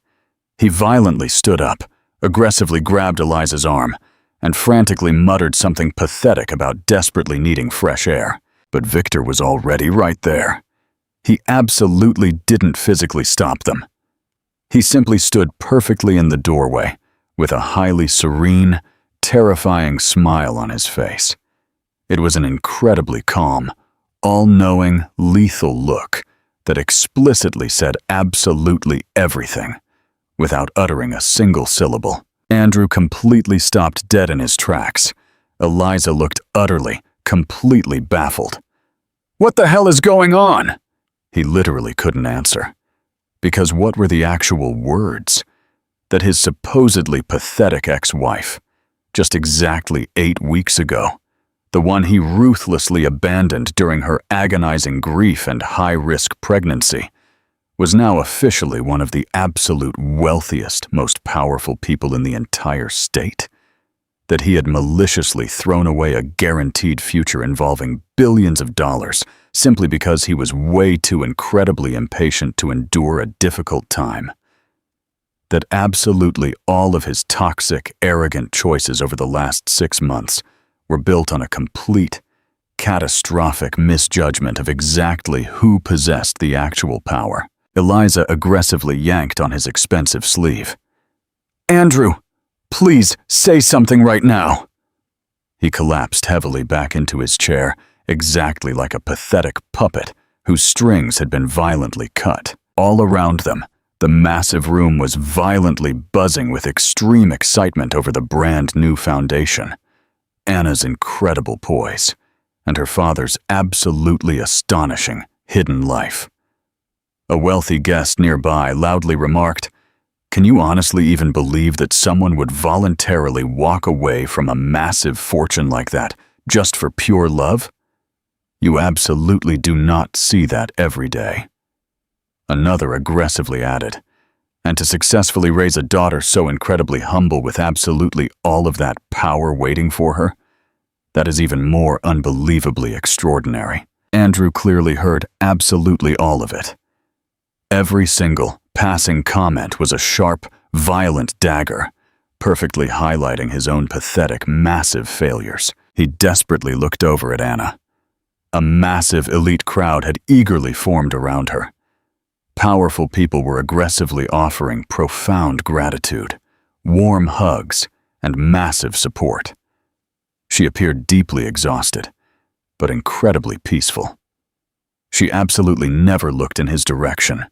He violently stood up, aggressively grabbed Eliza's arm, and frantically muttered something pathetic about desperately needing fresh air. But Victor was already right there. He absolutely didn't physically stop them. He simply stood perfectly in the doorway, with a highly serene, terrifying smile on his face. It was an incredibly calm, all-knowing, lethal look that explicitly said absolutely everything, without uttering a single syllable. Andrew completely stopped dead in his tracks. Eliza looked utterly, completely baffled. "What the hell is going on?" He literally couldn't answer. Because what were the actual words? That his supposedly pathetic ex-wife, just exactly 8 weeks ago, the one he ruthlessly abandoned during her agonizing grief and high-risk pregnancy, was now officially one of the absolute wealthiest, most powerful people in the entire state? That he had maliciously thrown away a guaranteed future involving billions of dollars simply because he was way too incredibly impatient to endure a difficult time? That absolutely all of his toxic, arrogant choices over the last 6 months were built on a complete, catastrophic misjudgment of exactly who possessed the actual power. Eliza aggressively yanked on his expensive sleeve. "Andrew, please say something right now." He collapsed heavily back into his chair, exactly like a pathetic puppet whose strings had been violently cut. All around them, the massive room was violently buzzing with extreme excitement over the brand new foundation. Anna's incredible poise, and her father's absolutely astonishing hidden life. A wealthy guest nearby loudly remarked, "Can you honestly even believe that someone would voluntarily walk away from a massive fortune like that just for pure love? You absolutely do not see that every day." Another aggressively added, "And to successfully raise a daughter so incredibly humble with absolutely all of that power waiting for her, that is even more unbelievably extraordinary." Andrew clearly heard absolutely all of it. Every single passing comment was a sharp, violent dagger, perfectly highlighting his own pathetic, massive failures. He desperately looked over at Anna. A massive elite crowd had eagerly formed around her. Powerful people were aggressively offering profound gratitude, warm hugs, and massive support. She appeared deeply exhausted, but incredibly peaceful. She absolutely never looked in his direction.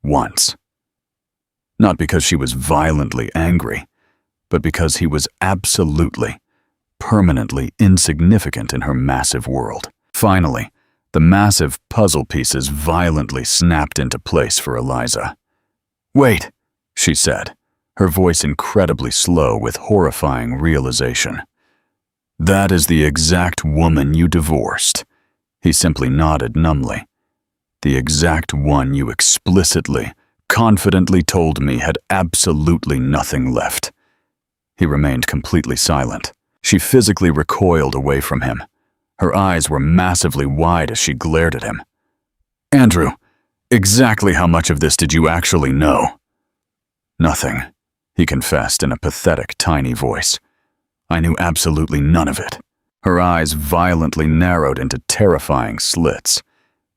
Once. Not because she was violently angry, but because he was absolutely, permanently insignificant in her massive world. Finally, the massive puzzle pieces violently snapped into place for Eliza. "Wait," she said, her voice incredibly slow with horrifying realization. "That is the exact woman you divorced." He simply nodded numbly. "The exact one you explicitly, confidently told me had absolutely nothing left." He remained completely silent. She physically recoiled away from him. Her eyes were massively wide as she glared at him. "Andrew, exactly how much of this did you actually know?" "Nothing," he confessed in a pathetic, tiny voice. "I knew absolutely none of it." Her eyes violently narrowed into terrifying slits.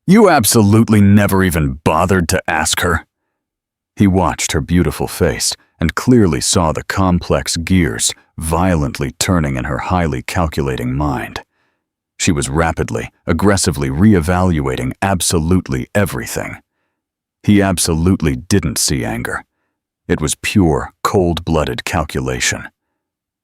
"You absolutely never even bothered to ask her?" He watched her beautiful face and clearly saw the complex gears violently turning in her highly calculating mind. She was rapidly, aggressively reevaluating absolutely everything. He absolutely didn't see anger. It was pure, cold-blooded calculation.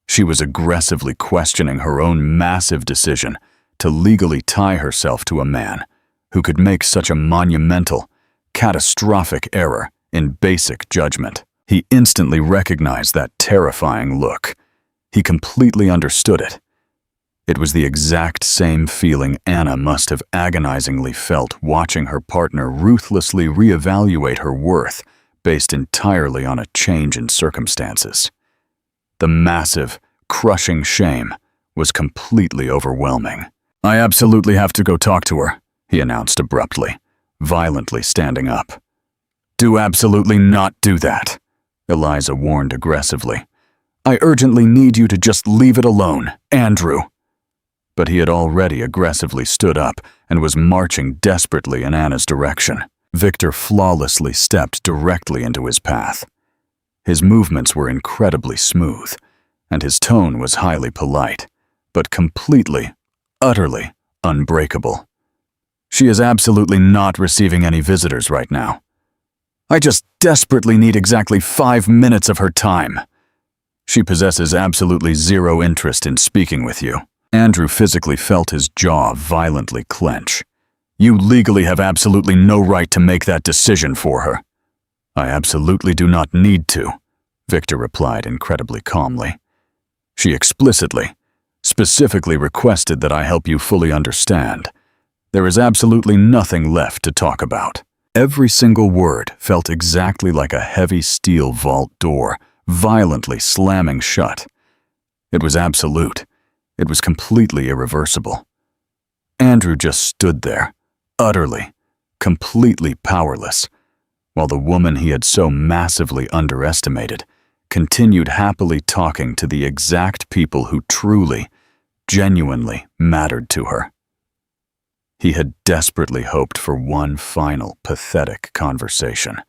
She was aggressively questioning her own massive decision to legally tie herself to a man who could make such a monumental, catastrophic error in basic judgment. He instantly recognized that terrifying look. He completely understood it. It was the exact same feeling Anna must have agonizingly felt watching her partner ruthlessly reevaluate her worth based entirely on a change in circumstances. The massive, crushing shame was completely overwhelming. "I absolutely have to go talk to her," he announced abruptly, violently standing up. "Do absolutely not do that," Eliza warned aggressively. "I urgently need you to just leave it alone, Andrew." But he had already aggressively stood up and was marching desperately in Anna's direction. Victor flawlessly stepped directly into his path. His movements were incredibly smooth, and his tone was highly polite, but completely, utterly unbreakable. "She is absolutely not receiving any visitors right now. I just desperately need exactly 5 minutes of her time. She possesses absolutely zero interest in speaking with you." Andrew physically felt his jaw violently clench. "You legally have absolutely no right to make that decision for her." "I absolutely do not need to," Victor replied incredibly calmly. "She explicitly, specifically requested that I help you fully understand. There is absolutely nothing left to talk about." Every single word felt exactly like a heavy steel vault door violently slamming shut. It was absolute. It was completely irreversible. Andrew just stood there, utterly, completely powerless, while the woman he had so massively underestimated continued happily talking to the exact people who truly, genuinely mattered to her. He had desperately hoped for one final, pathetic conversation,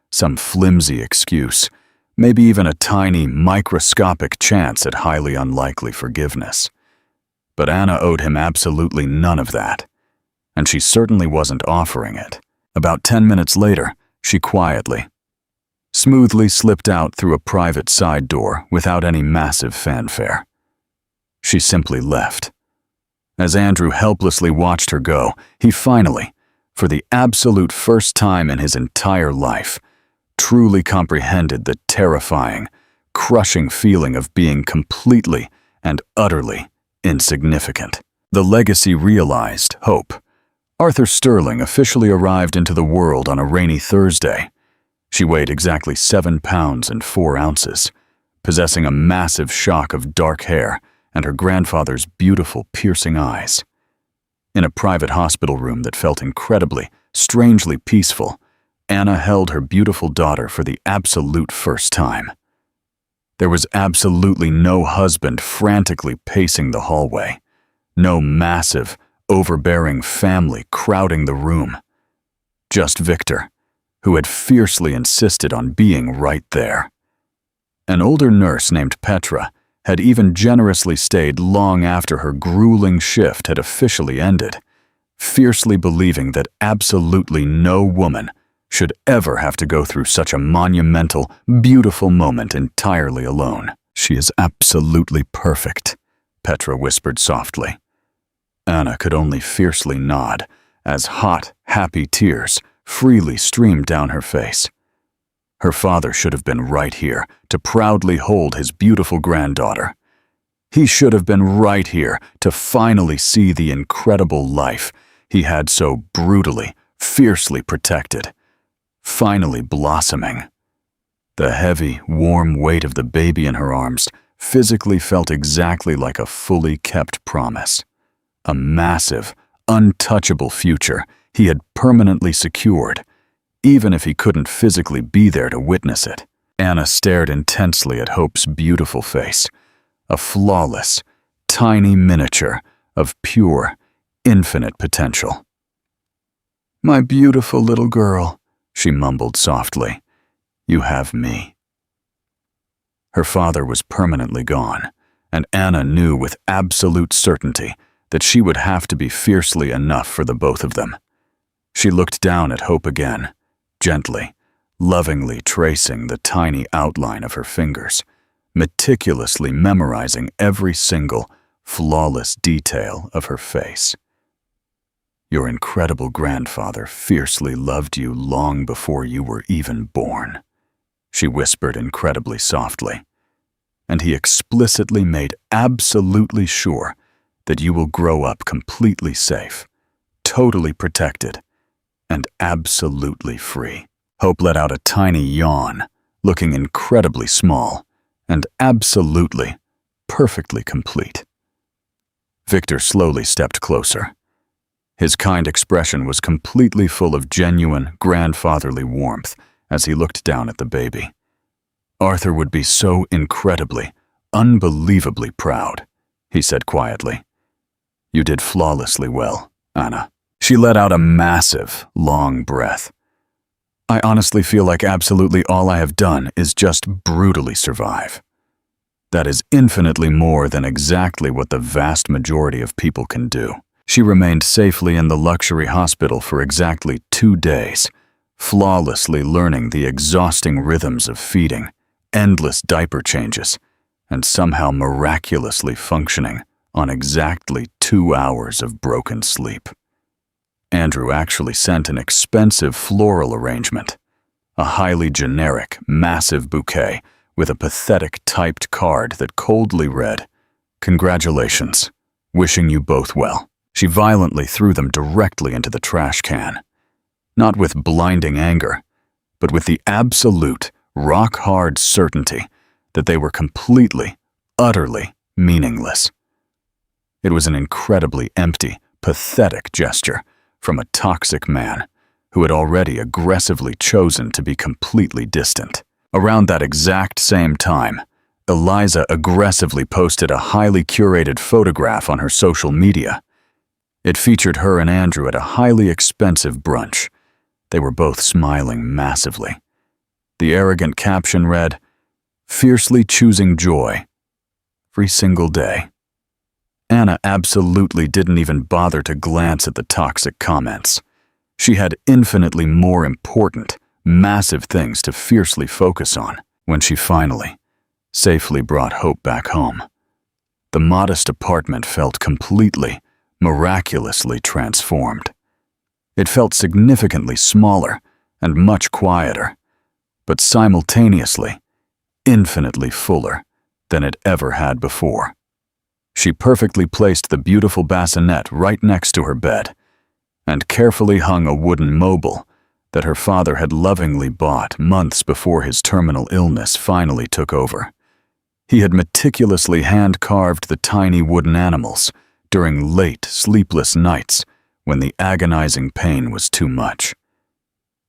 some flimsy excuse, maybe even a tiny, microscopic chance at highly unlikely forgiveness. But Anna owed him absolutely none of that, and she certainly wasn't offering it. About 10 minutes later, she quietly, smoothly slipped out through a private side door without any massive fanfare. She simply left. As Andrew helplessly watched her go, he finally, for the absolute first time in his entire life, truly comprehended the terrifying, crushing feeling of being completely and utterly insignificant. The legacy realized hope. Arthur Sterling officially arrived into the world on a rainy Thursday. She weighed exactly 7 pounds and 4 ounces, possessing a massive shock of dark hair and her grandfather's beautiful, piercing eyes. In a private hospital room that felt incredibly, strangely peaceful, Anna held her beautiful daughter for the absolute first time. There was absolutely no husband frantically pacing the hallway, no massive, overbearing family crowding the room. Just Victor, who had fiercely insisted on being right there. An older nurse named Petra had even generously stayed long after her grueling shift had officially ended, fiercely believing that absolutely no woman should ever have to go through such a monumental, beautiful moment entirely alone. "She is absolutely perfect," Petra whispered softly. Anna could only fiercely nod as hot, happy tears freely streamed down her face. Her father should have been right here to proudly hold his beautiful granddaughter. He should have been right here to finally see the incredible life he had so brutally, fiercely protected, finally blossoming. The heavy, warm weight of the baby in her arms physically felt exactly like a fully kept promise. A massive, untouchable future he had permanently secured, even if he couldn't physically be there to witness it. Anna stared intensely at Hope's beautiful face, a flawless, tiny miniature of pure, infinite potential. "My beautiful little girl," she mumbled softly, "you have me." Her father was permanently gone, and Anna knew with absolute certainty that she would have to be fiercely enough for the both of them. She looked down at Hope again, gently, lovingly tracing the tiny outline of her fingers, meticulously memorizing every single, flawless detail of her face. Your incredible grandfather fiercely loved you long before you were even born, she whispered incredibly softly, and he explicitly made absolutely sure that you will grow up completely safe, totally protected, and absolutely free. Hope let out a tiny yawn, looking incredibly small and absolutely, perfectly complete. Victor slowly stepped closer. His kind expression was completely full of genuine, grandfatherly warmth as he looked down at the baby. Arthur would be so incredibly, unbelievably proud, he said quietly. You did flawlessly well, Anna. She let out a massive, long breath. I honestly feel like absolutely all I have done is just brutally survive. That is infinitely more than exactly what the vast majority of people can do. She remained safely in the luxury hospital for exactly 2 days, flawlessly learning the exhausting rhythms of feeding, endless diaper changes, and somehow miraculously functioning on exactly 2 hours of broken sleep. Andrew actually sent an expensive floral arrangement, a highly generic, massive bouquet with a pathetic typed card that coldly read, "Congratulations, wishing you both well." She violently threw them directly into the trash can, not with blinding anger, but with the absolute, rock-hard certainty that they were completely, utterly meaningless. It was an incredibly empty, pathetic gesture from a toxic man who had already aggressively chosen to be completely distant. Around that exact same time, Eliza aggressively posted a highly curated photograph on her social media. It featured her and Andrew at a highly expensive brunch. They were both smiling massively. The arrogant caption read, "Fiercely choosing joy every single day." Anna absolutely didn't even bother to glance at the toxic comments. She had infinitely more important, massive things to fiercely focus on when she finally, safely brought Hope back home. The modest apartment felt completely, miraculously transformed. It felt significantly smaller and much quieter, but simultaneously, infinitely fuller than it ever had before. She perfectly placed the beautiful bassinet right next to her bed and carefully hung a wooden mobile that her father had lovingly bought months before his terminal illness finally took over. He had meticulously hand-carved the tiny wooden animals during late, sleepless nights when the agonizing pain was too much.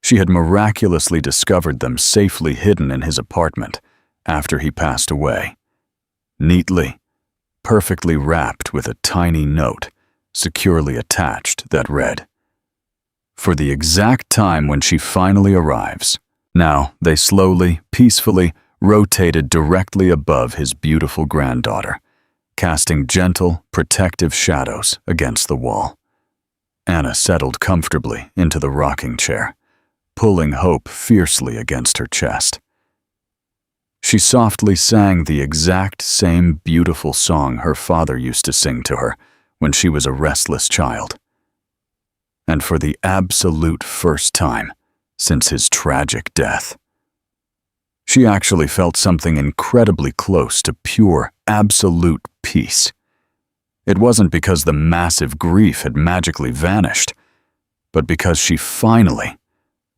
She had miraculously discovered them safely hidden in his apartment after he passed away. Neatly, perfectly wrapped with a tiny note securely attached that read, "For the exact time when she finally arrives." Now they slowly, peacefully rotated directly above his beautiful granddaughter, casting gentle, protective shadows against the wall. Anna settled comfortably into the rocking chair, pulling Hope fiercely against her chest. She softly sang the exact same beautiful song her father used to sing to her when she was a restless child. And for the absolute first time since his tragic death, she actually felt something incredibly close to pure, absolute peace. It wasn't because the massive grief had magically vanished, but because she finally,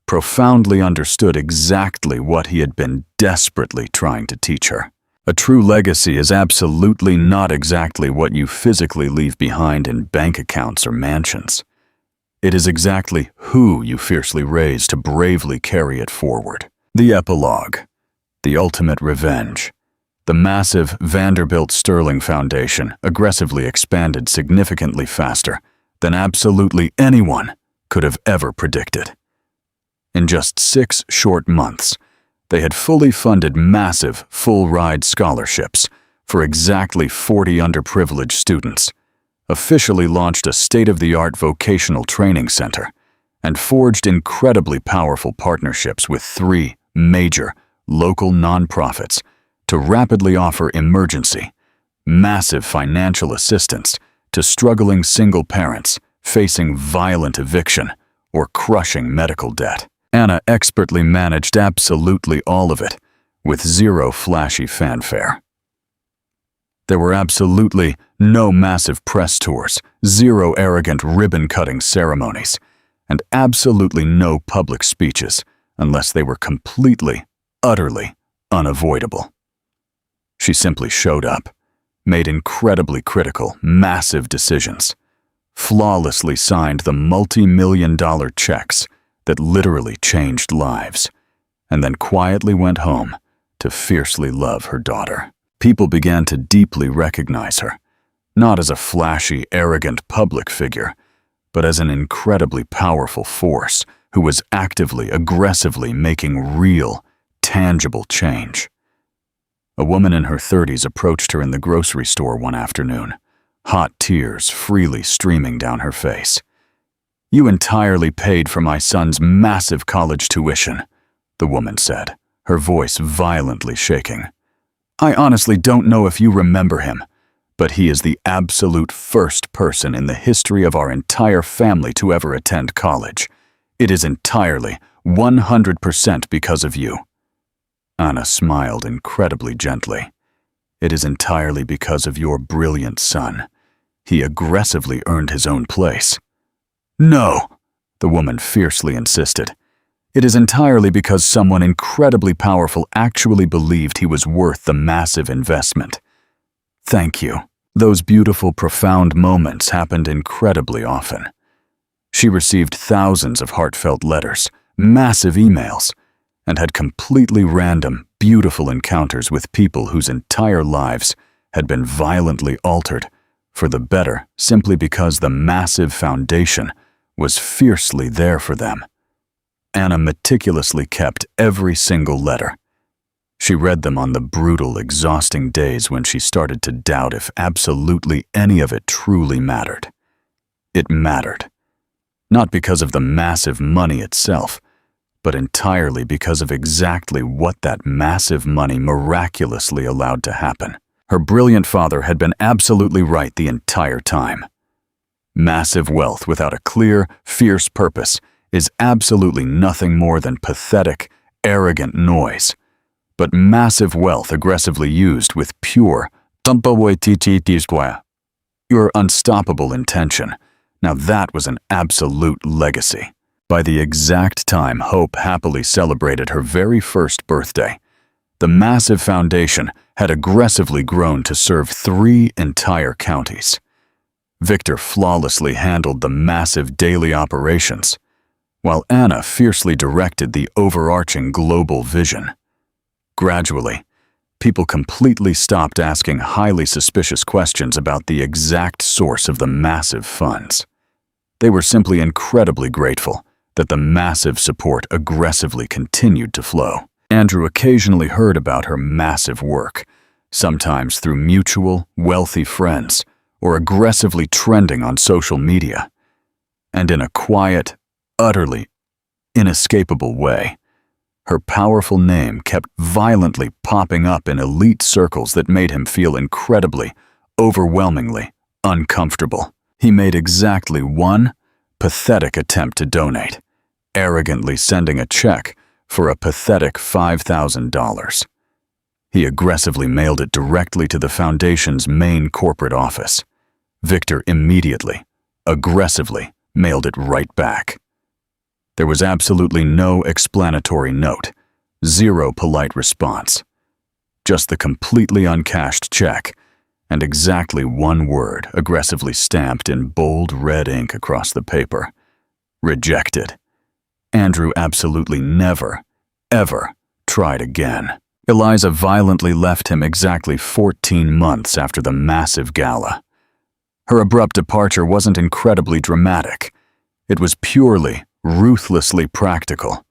profoundly understood exactly what he had been desperately trying to teach her. A true legacy is absolutely not exactly what you physically leave behind in bank accounts or mansions. It is exactly who you fiercely raise to bravely carry it forward. The epilogue. The ultimate revenge. The massive Vanderbilt Sterling Foundation aggressively expanded significantly faster than absolutely anyone could have ever predicted. In just 6 short months, they had fully funded massive, full-ride scholarships for exactly 40 underprivileged students, officially launched a state-of-the-art vocational training center, and forged incredibly powerful partnerships with 3 major local nonprofits to rapidly offer emergency, massive financial assistance to struggling single parents facing violent eviction or crushing medical debt. Anna expertly managed absolutely all of it, with zero flashy fanfare. There were absolutely no massive press tours, zero arrogant ribbon-cutting ceremonies, and absolutely no public speeches unless they were completely, utterly unavoidable. She simply showed up, made incredibly critical, massive decisions, flawlessly signed the multi-million-dollar checks that literally changed lives, and then quietly went home to fiercely love her daughter. People began to deeply recognize her, not as a flashy, arrogant public figure, but as an incredibly powerful force who was actively, aggressively making real, tangible change. A woman in her 30s approached her in the grocery store one afternoon, hot tears freely streaming down her face. "You entirely paid for my son's massive college tuition," the woman said, her voice violently shaking. "I honestly don't know if you remember him, but he is the absolute first person in the history of our entire family to ever attend college. It is entirely, 100% because of you." Anna smiled incredibly gently. "It is entirely because of your brilliant son. He aggressively earned his own place." "No," the woman fiercely insisted. "It is entirely because someone incredibly powerful actually believed he was worth the massive investment." "Thank you." Those beautiful, profound moments happened incredibly often. She received thousands of heartfelt letters, massive emails, and had completely random, beautiful encounters with people whose entire lives had been violently altered for the better simply because the massive foundation was fiercely there for them. Anna meticulously kept every single letter. She read them on the brutal, exhausting days when she started to doubt if absolutely any of it truly mattered. It mattered. Not because of the massive money itself, but entirely because of exactly what that massive money miraculously allowed to happen. Her brilliant father had been absolutely right the entire time. Massive wealth without a clear, fierce purpose is absolutely nothing more than pathetic, arrogant noise. But massive wealth aggressively used with pure, your unstoppable intention, now that was an absolute legacy. By the exact time Hope happily celebrated her very first birthday, the massive foundation had aggressively grown to serve 3 entire counties. Victor flawlessly handled the massive daily operations, while Anna fiercely directed the overarching global vision. Gradually, people completely stopped asking highly suspicious questions about the exact source of the massive funds. They were simply incredibly grateful that the massive support aggressively continued to flow. Andrew occasionally heard about her massive work, sometimes through mutual, wealthy friends, or aggressively trending on social media. And in a quiet, utterly inescapable way, her powerful name kept violently popping up in elite circles that made him feel incredibly, overwhelmingly uncomfortable. He made exactly one pathetic attempt to donate, arrogantly sending a check for a pathetic $5,000. He aggressively mailed it directly to the foundation's main corporate office. Victor immediately, aggressively mailed it right back. There was absolutely no explanatory note, zero polite response, just the completely uncashed check and exactly one word aggressively stamped in bold red ink across the paper: rejected. Andrew absolutely never, ever tried again. Eliza violently left him exactly 14 months after the massive gala. Her abrupt departure wasn't incredibly dramatic. It was purely, ruthlessly practical.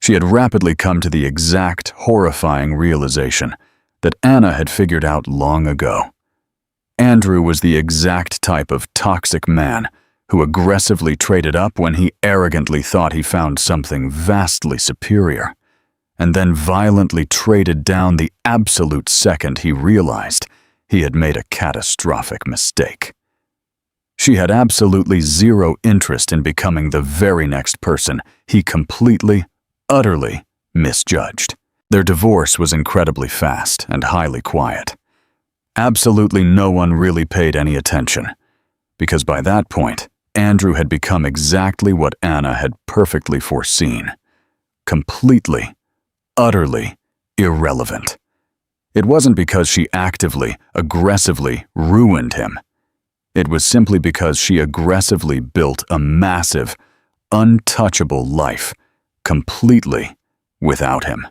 She had rapidly come to the exact, horrifying realization that Anna had figured out long ago. Andrew was the exact type of toxic man who aggressively traded up when he arrogantly thought he found something vastly superior. and then violently traded down the absolute second he realized he had made a catastrophic mistake. She had absolutely zero interest in becoming the very next person he completely, utterly misjudged. Their divorce was incredibly fast and highly quiet. Absolutely no one really paid any attention, because by that point, Andrew had become exactly what Anna had perfectly foreseen. Completely, utterly irrelevant. It wasn't because she actively, aggressively ruined him. It was simply because she aggressively built a massive, untouchable life, completely without him.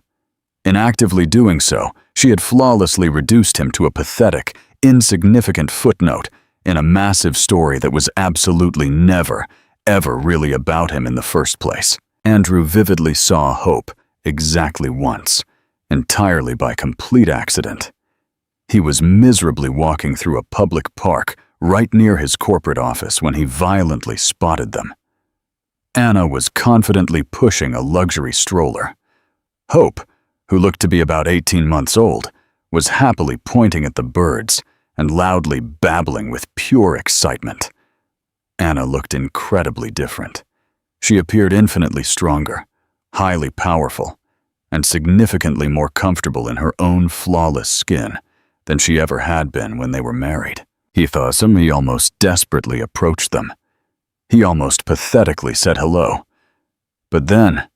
In actively doing so, she had flawlessly reduced him to a pathetic, insignificant footnote in a massive story that was absolutely never, ever really about him in the first place. Andrew vividly saw Hope exactly once, entirely by complete accident. He was miserably walking through a public park right near his corporate office when he violently spotted them. Anna was confidently pushing a luxury stroller. Hope, who looked to be about 18 months old, was happily pointing at the birds and loudly babbling with pure excitement. Anna looked incredibly different. She appeared infinitely stronger, highly powerful, and significantly more comfortable in her own flawless skin than she ever had been when they were married. He almost desperately approached them. He almost pathetically said hello. But then,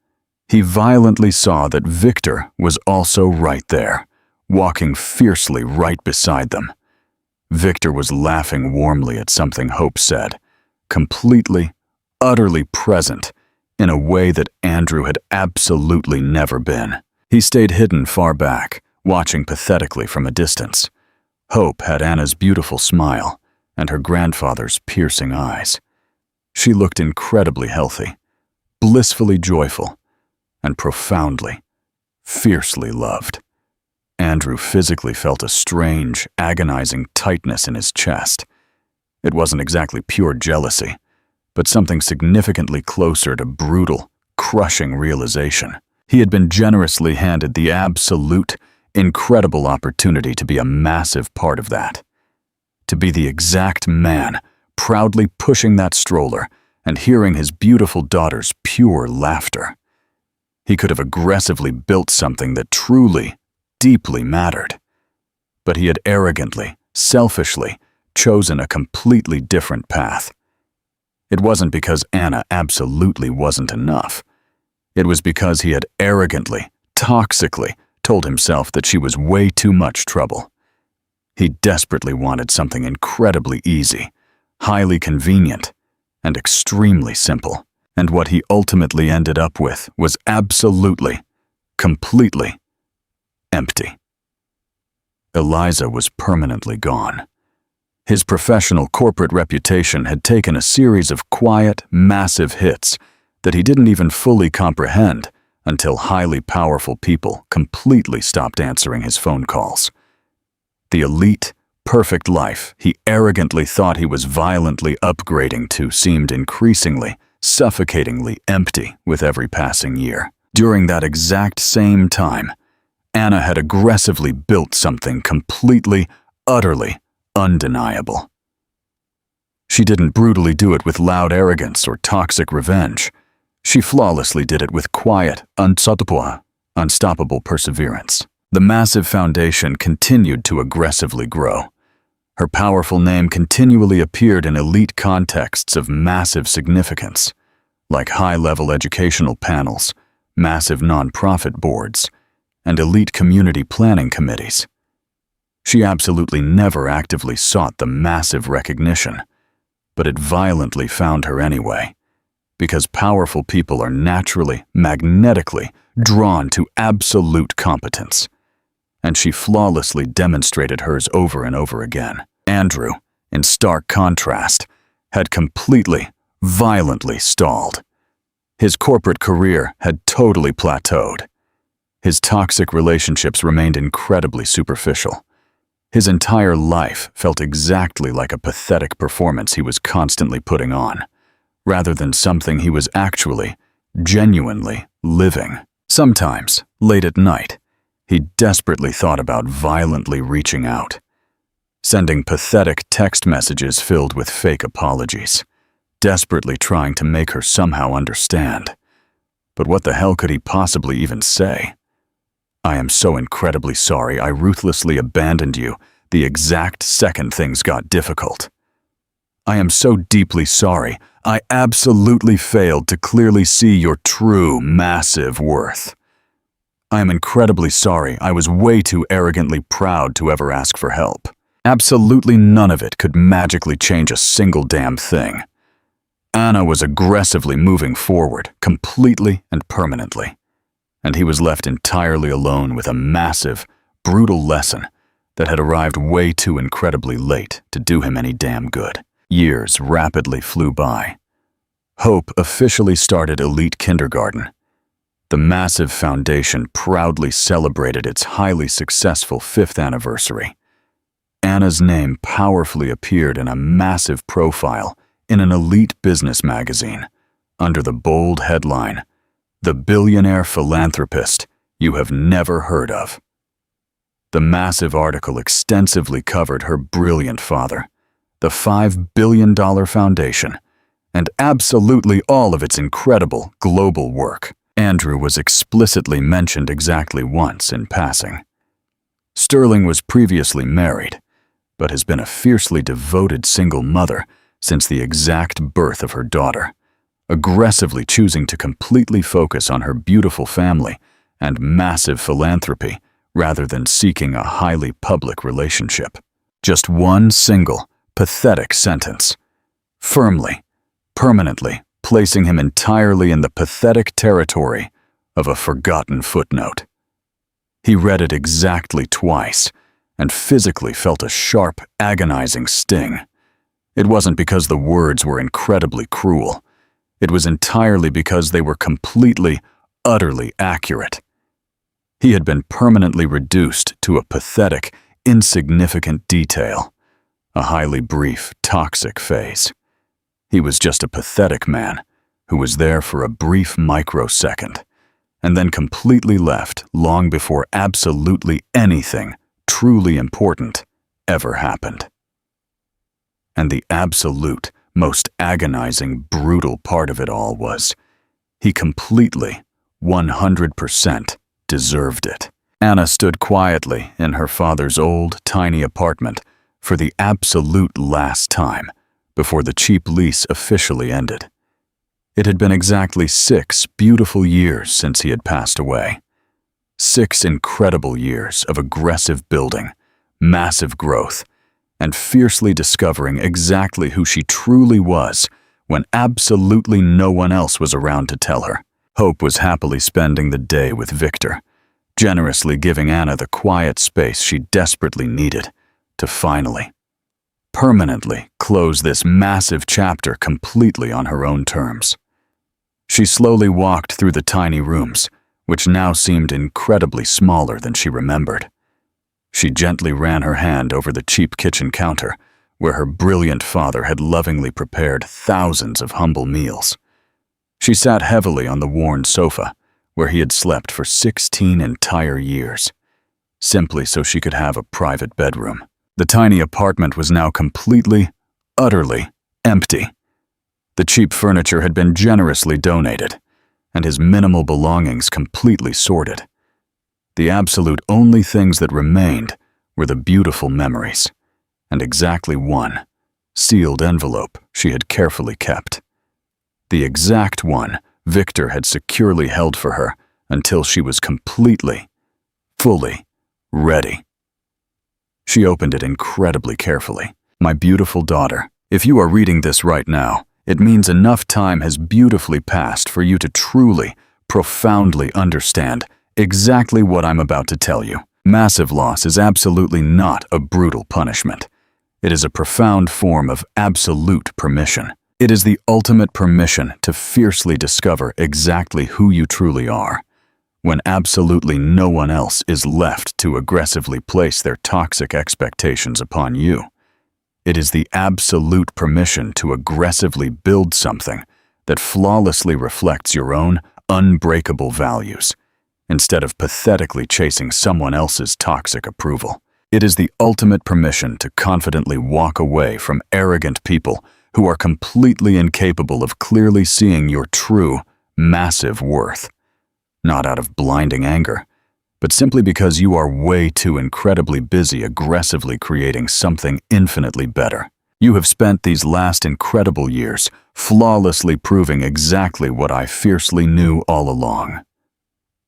he violently saw that Victor was also right there, walking fiercely right beside them. Victor was laughing warmly at something Hope said, completely, utterly present in a way that Andrew had absolutely never been. He stayed hidden far back, watching pathetically from a distance. Hope had Anna's beautiful smile and her grandfather's piercing eyes. She looked incredibly healthy, blissfully joyful, and profoundly, fiercely loved. Andrew physically felt a strange, agonizing tightness in his chest. It wasn't exactly pure jealousy, but something significantly closer to brutal, crushing realization. He had been generously handed the absolute, incredible opportunity to be a massive part of that. To be the exact man, proudly pushing that stroller and hearing his beautiful daughter's pure laughter. He could have aggressively built something that truly, deeply mattered. But he had arrogantly, selfishly chosen a completely different path. It wasn't because Anna absolutely wasn't enough. It was because he had arrogantly, toxically told himself that she was way too much trouble. He desperately wanted something incredibly easy, highly convenient, and extremely simple. And what he ultimately ended up with was absolutely, completely empty. Eliza was permanently gone. His professional corporate reputation had taken a series of quiet, massive hits that he didn't even fully comprehend until highly powerful people completely stopped answering his phone calls. The elite, perfect life he arrogantly thought he was violently upgrading to seemed increasingly, suffocatingly empty with every passing year. During that exact same time, Anna had aggressively built something completely, utterly undeniable. She didn't brutally do it with loud arrogance or toxic revenge. She flawlessly did it with quiet, unstoppable perseverance. The massive foundation continued to aggressively grow. Her powerful name continually appeared in elite contexts of massive significance, like high-level educational panels, massive nonprofit boards, and elite community planning committees. She absolutely never actively sought the massive recognition, but it violently found her anyway, because powerful people are naturally, magnetically drawn to absolute competence, and she flawlessly demonstrated hers over and over again. Andrew, in stark contrast, had completely, violently stalled. His corporate career had totally plateaued. His toxic relationships remained incredibly superficial. His entire life felt exactly like a pathetic performance he was constantly putting on, rather than something he was actually, genuinely living. Sometimes, late at night, he desperately thought about violently reaching out, sending pathetic text messages filled with fake apologies, desperately trying to make her somehow understand. But what the hell could he possibly even say? "I am so incredibly sorry I ruthlessly abandoned you the exact second things got difficult. I am so deeply sorry I absolutely failed to clearly see your true, massive worth. I am incredibly sorry I was way too arrogantly proud to ever ask for help. Absolutely none of it could magically change a single damn thing." Anna was aggressively moving forward, completely and permanently, and he was left entirely alone with a massive, brutal lesson that had arrived way too incredibly late to do him any damn good. Years rapidly flew by. Hope officially started elite kindergarten. The massive foundation proudly celebrated its highly successful 5th anniversary. Anna's name powerfully appeared in a massive profile in an elite business magazine, under the bold headline, "The Billionaire Philanthropist You Have Never Heard of." The massive article extensively covered her brilliant father, the $5 billion foundation, and absolutely all of its incredible global work. Andrew was explicitly mentioned exactly once in passing. Sterling was previously married, but has been a fiercely devoted single mother since the exact birth of her daughter, aggressively choosing to completely focus on her beautiful family and massive philanthropy rather than seeking a highly public relationship. Just one single, pathetic sentence, firmly, permanently placing him entirely in the pathetic territory of a forgotten footnote. He read it exactly twice and physically felt a sharp, agonizing sting. It wasn't because the words were incredibly cruel. It was entirely because they were completely, utterly accurate. He had been permanently reduced to a pathetic, insignificant detail, a highly brief, toxic phase. He was just a pathetic man who was there for a brief microsecond and then completely left long before absolutely anything truly important ever happened. And the absolute, most agonizing, brutal part of it all was he completely, 100% deserved it. Anna stood quietly in her father's old, tiny apartment for the absolute last time before the cheap lease officially ended. It had been exactly 6 beautiful years since he had passed away. 6 incredible years of aggressive building, massive growth, and fiercely discovering exactly who she truly was when absolutely no one else was around to tell her. Hope was happily spending the day with Victor, generously giving Anna the quiet space she desperately needed to finally, permanently close this massive chapter completely on her own terms. She slowly walked through the tiny rooms, which now seemed incredibly smaller than she remembered. She gently ran her hand over the cheap kitchen counter, where her brilliant father had lovingly prepared thousands of humble meals. She sat heavily on the worn sofa, where he had slept for 16 entire years, simply so she could have a private bedroom. The tiny apartment was now completely, utterly empty. The cheap furniture had been generously donated, and his minimal belongings completely sorted. The absolute only things that remained were the beautiful memories, and exactly one, sealed envelope she had carefully kept. The exact one Victor had securely held for her until she was completely, fully ready. She opened it incredibly carefully. "My beautiful daughter, if you are reading this right now, it means enough time has beautifully passed for you to truly, profoundly understand exactly what I'm about to tell you. Massive loss is absolutely not a brutal punishment. It is a profound form of absolute permission. It is the ultimate permission to fiercely discover exactly who you truly are, when absolutely no one else is left to aggressively place their toxic expectations upon you. It is the absolute permission to aggressively build something that flawlessly reflects your own unbreakable values, instead of pathetically chasing someone else's toxic approval. It is the ultimate permission to confidently walk away from arrogant people who are completely incapable of clearly seeing your true, massive worth. Not out of blinding anger, but simply because you are way too incredibly busy aggressively creating something infinitely better. You have spent these last incredible years flawlessly proving exactly what I fiercely knew all along.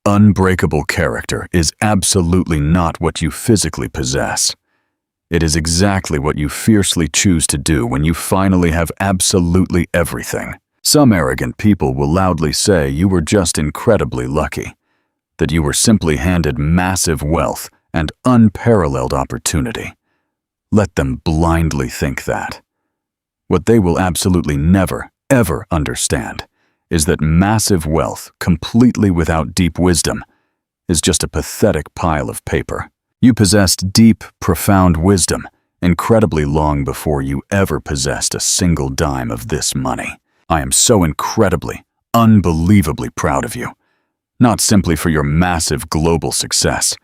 Unbreakable character is absolutely not what you physically possess. It is exactly what you fiercely choose to do when you finally have absolutely everything. Some arrogant people will loudly say you were just incredibly lucky, that you were simply handed massive wealth and unparalleled opportunity. Let them blindly think that. What they will absolutely never, ever understand is that massive wealth, completely without deep wisdom, is just a pathetic pile of paper. You possessed deep, profound wisdom incredibly long before you ever possessed a single dime of this money. I am so incredibly, unbelievably proud of you. Not simply for your massive global success,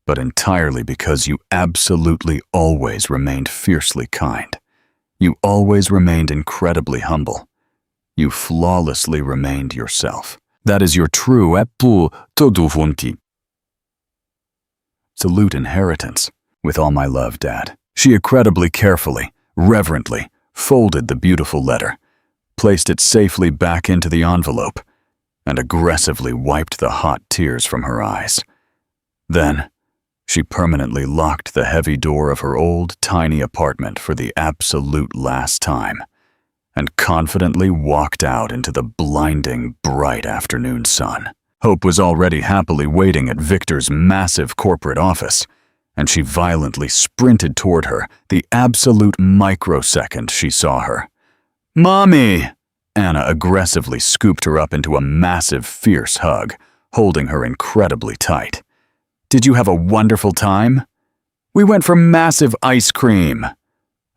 but entirely because you absolutely always remained fiercely kind. You always remained incredibly humble. You flawlessly remained yourself. That is your true salute inheritance. With all my love, Dad. She incredibly carefully, reverently, folded the beautiful letter, placed it safely back into the envelope, and aggressively wiped the hot tears from her eyes. Then, she permanently locked the heavy door of her old, tiny apartment for the absolute last time, and confidently walked out into the blinding, bright afternoon sun. Hope was already happily waiting at Victor's massive corporate office, and she violently sprinted toward her the absolute microsecond she saw her. "Mommy!" Anna aggressively scooped her up into a massive, fierce hug, holding her incredibly tight. "Did you have a wonderful time?" "We went for massive ice cream."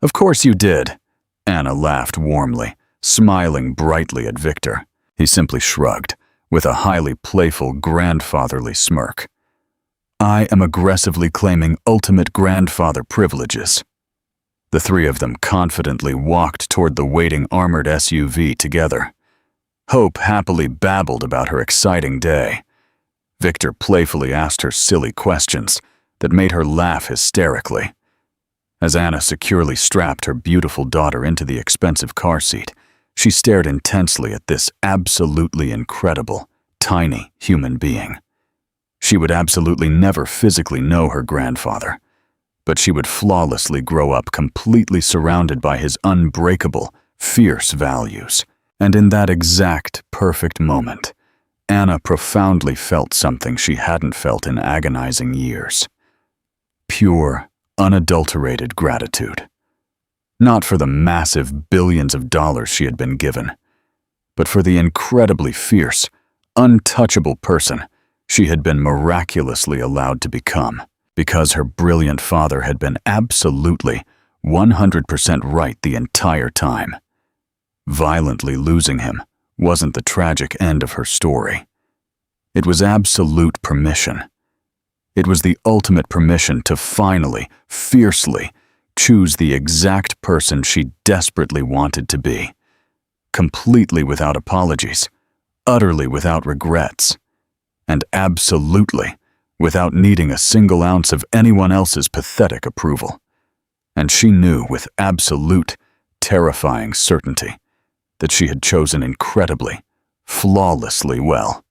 "Of course you did." Anna laughed warmly, smiling brightly at Victor. He simply shrugged, with a highly playful grandfatherly smirk. "I am aggressively claiming ultimate grandfather privileges." The three of them confidently walked toward the waiting armored SUV together. Hope happily babbled about her exciting day. Victor playfully asked her silly questions that made her laugh hysterically. As Anna securely strapped her beautiful daughter into the expensive car seat, she stared intensely at this absolutely incredible, tiny human being. She would absolutely never physically know her grandfather, but she would flawlessly grow up completely surrounded by his unbreakable, fierce values. And in that exact, perfect moment, Anna profoundly felt something she hadn't felt in agonizing years. Pure, unadulterated gratitude. Not for the massive billions of dollars she had been given, but for the incredibly fierce, untouchable person she had been miraculously allowed to become, because her brilliant father had been absolutely 100% right the entire time. Violently losing him wasn't the tragic end of her story. It was absolute permission. It was the ultimate permission to finally, fiercely, choose the exact person she desperately wanted to be, completely without apologies, utterly without regrets, and absolutely without needing a single ounce of anyone else's pathetic approval. And she knew with absolute, terrifying certainty that she had chosen incredibly, flawlessly well.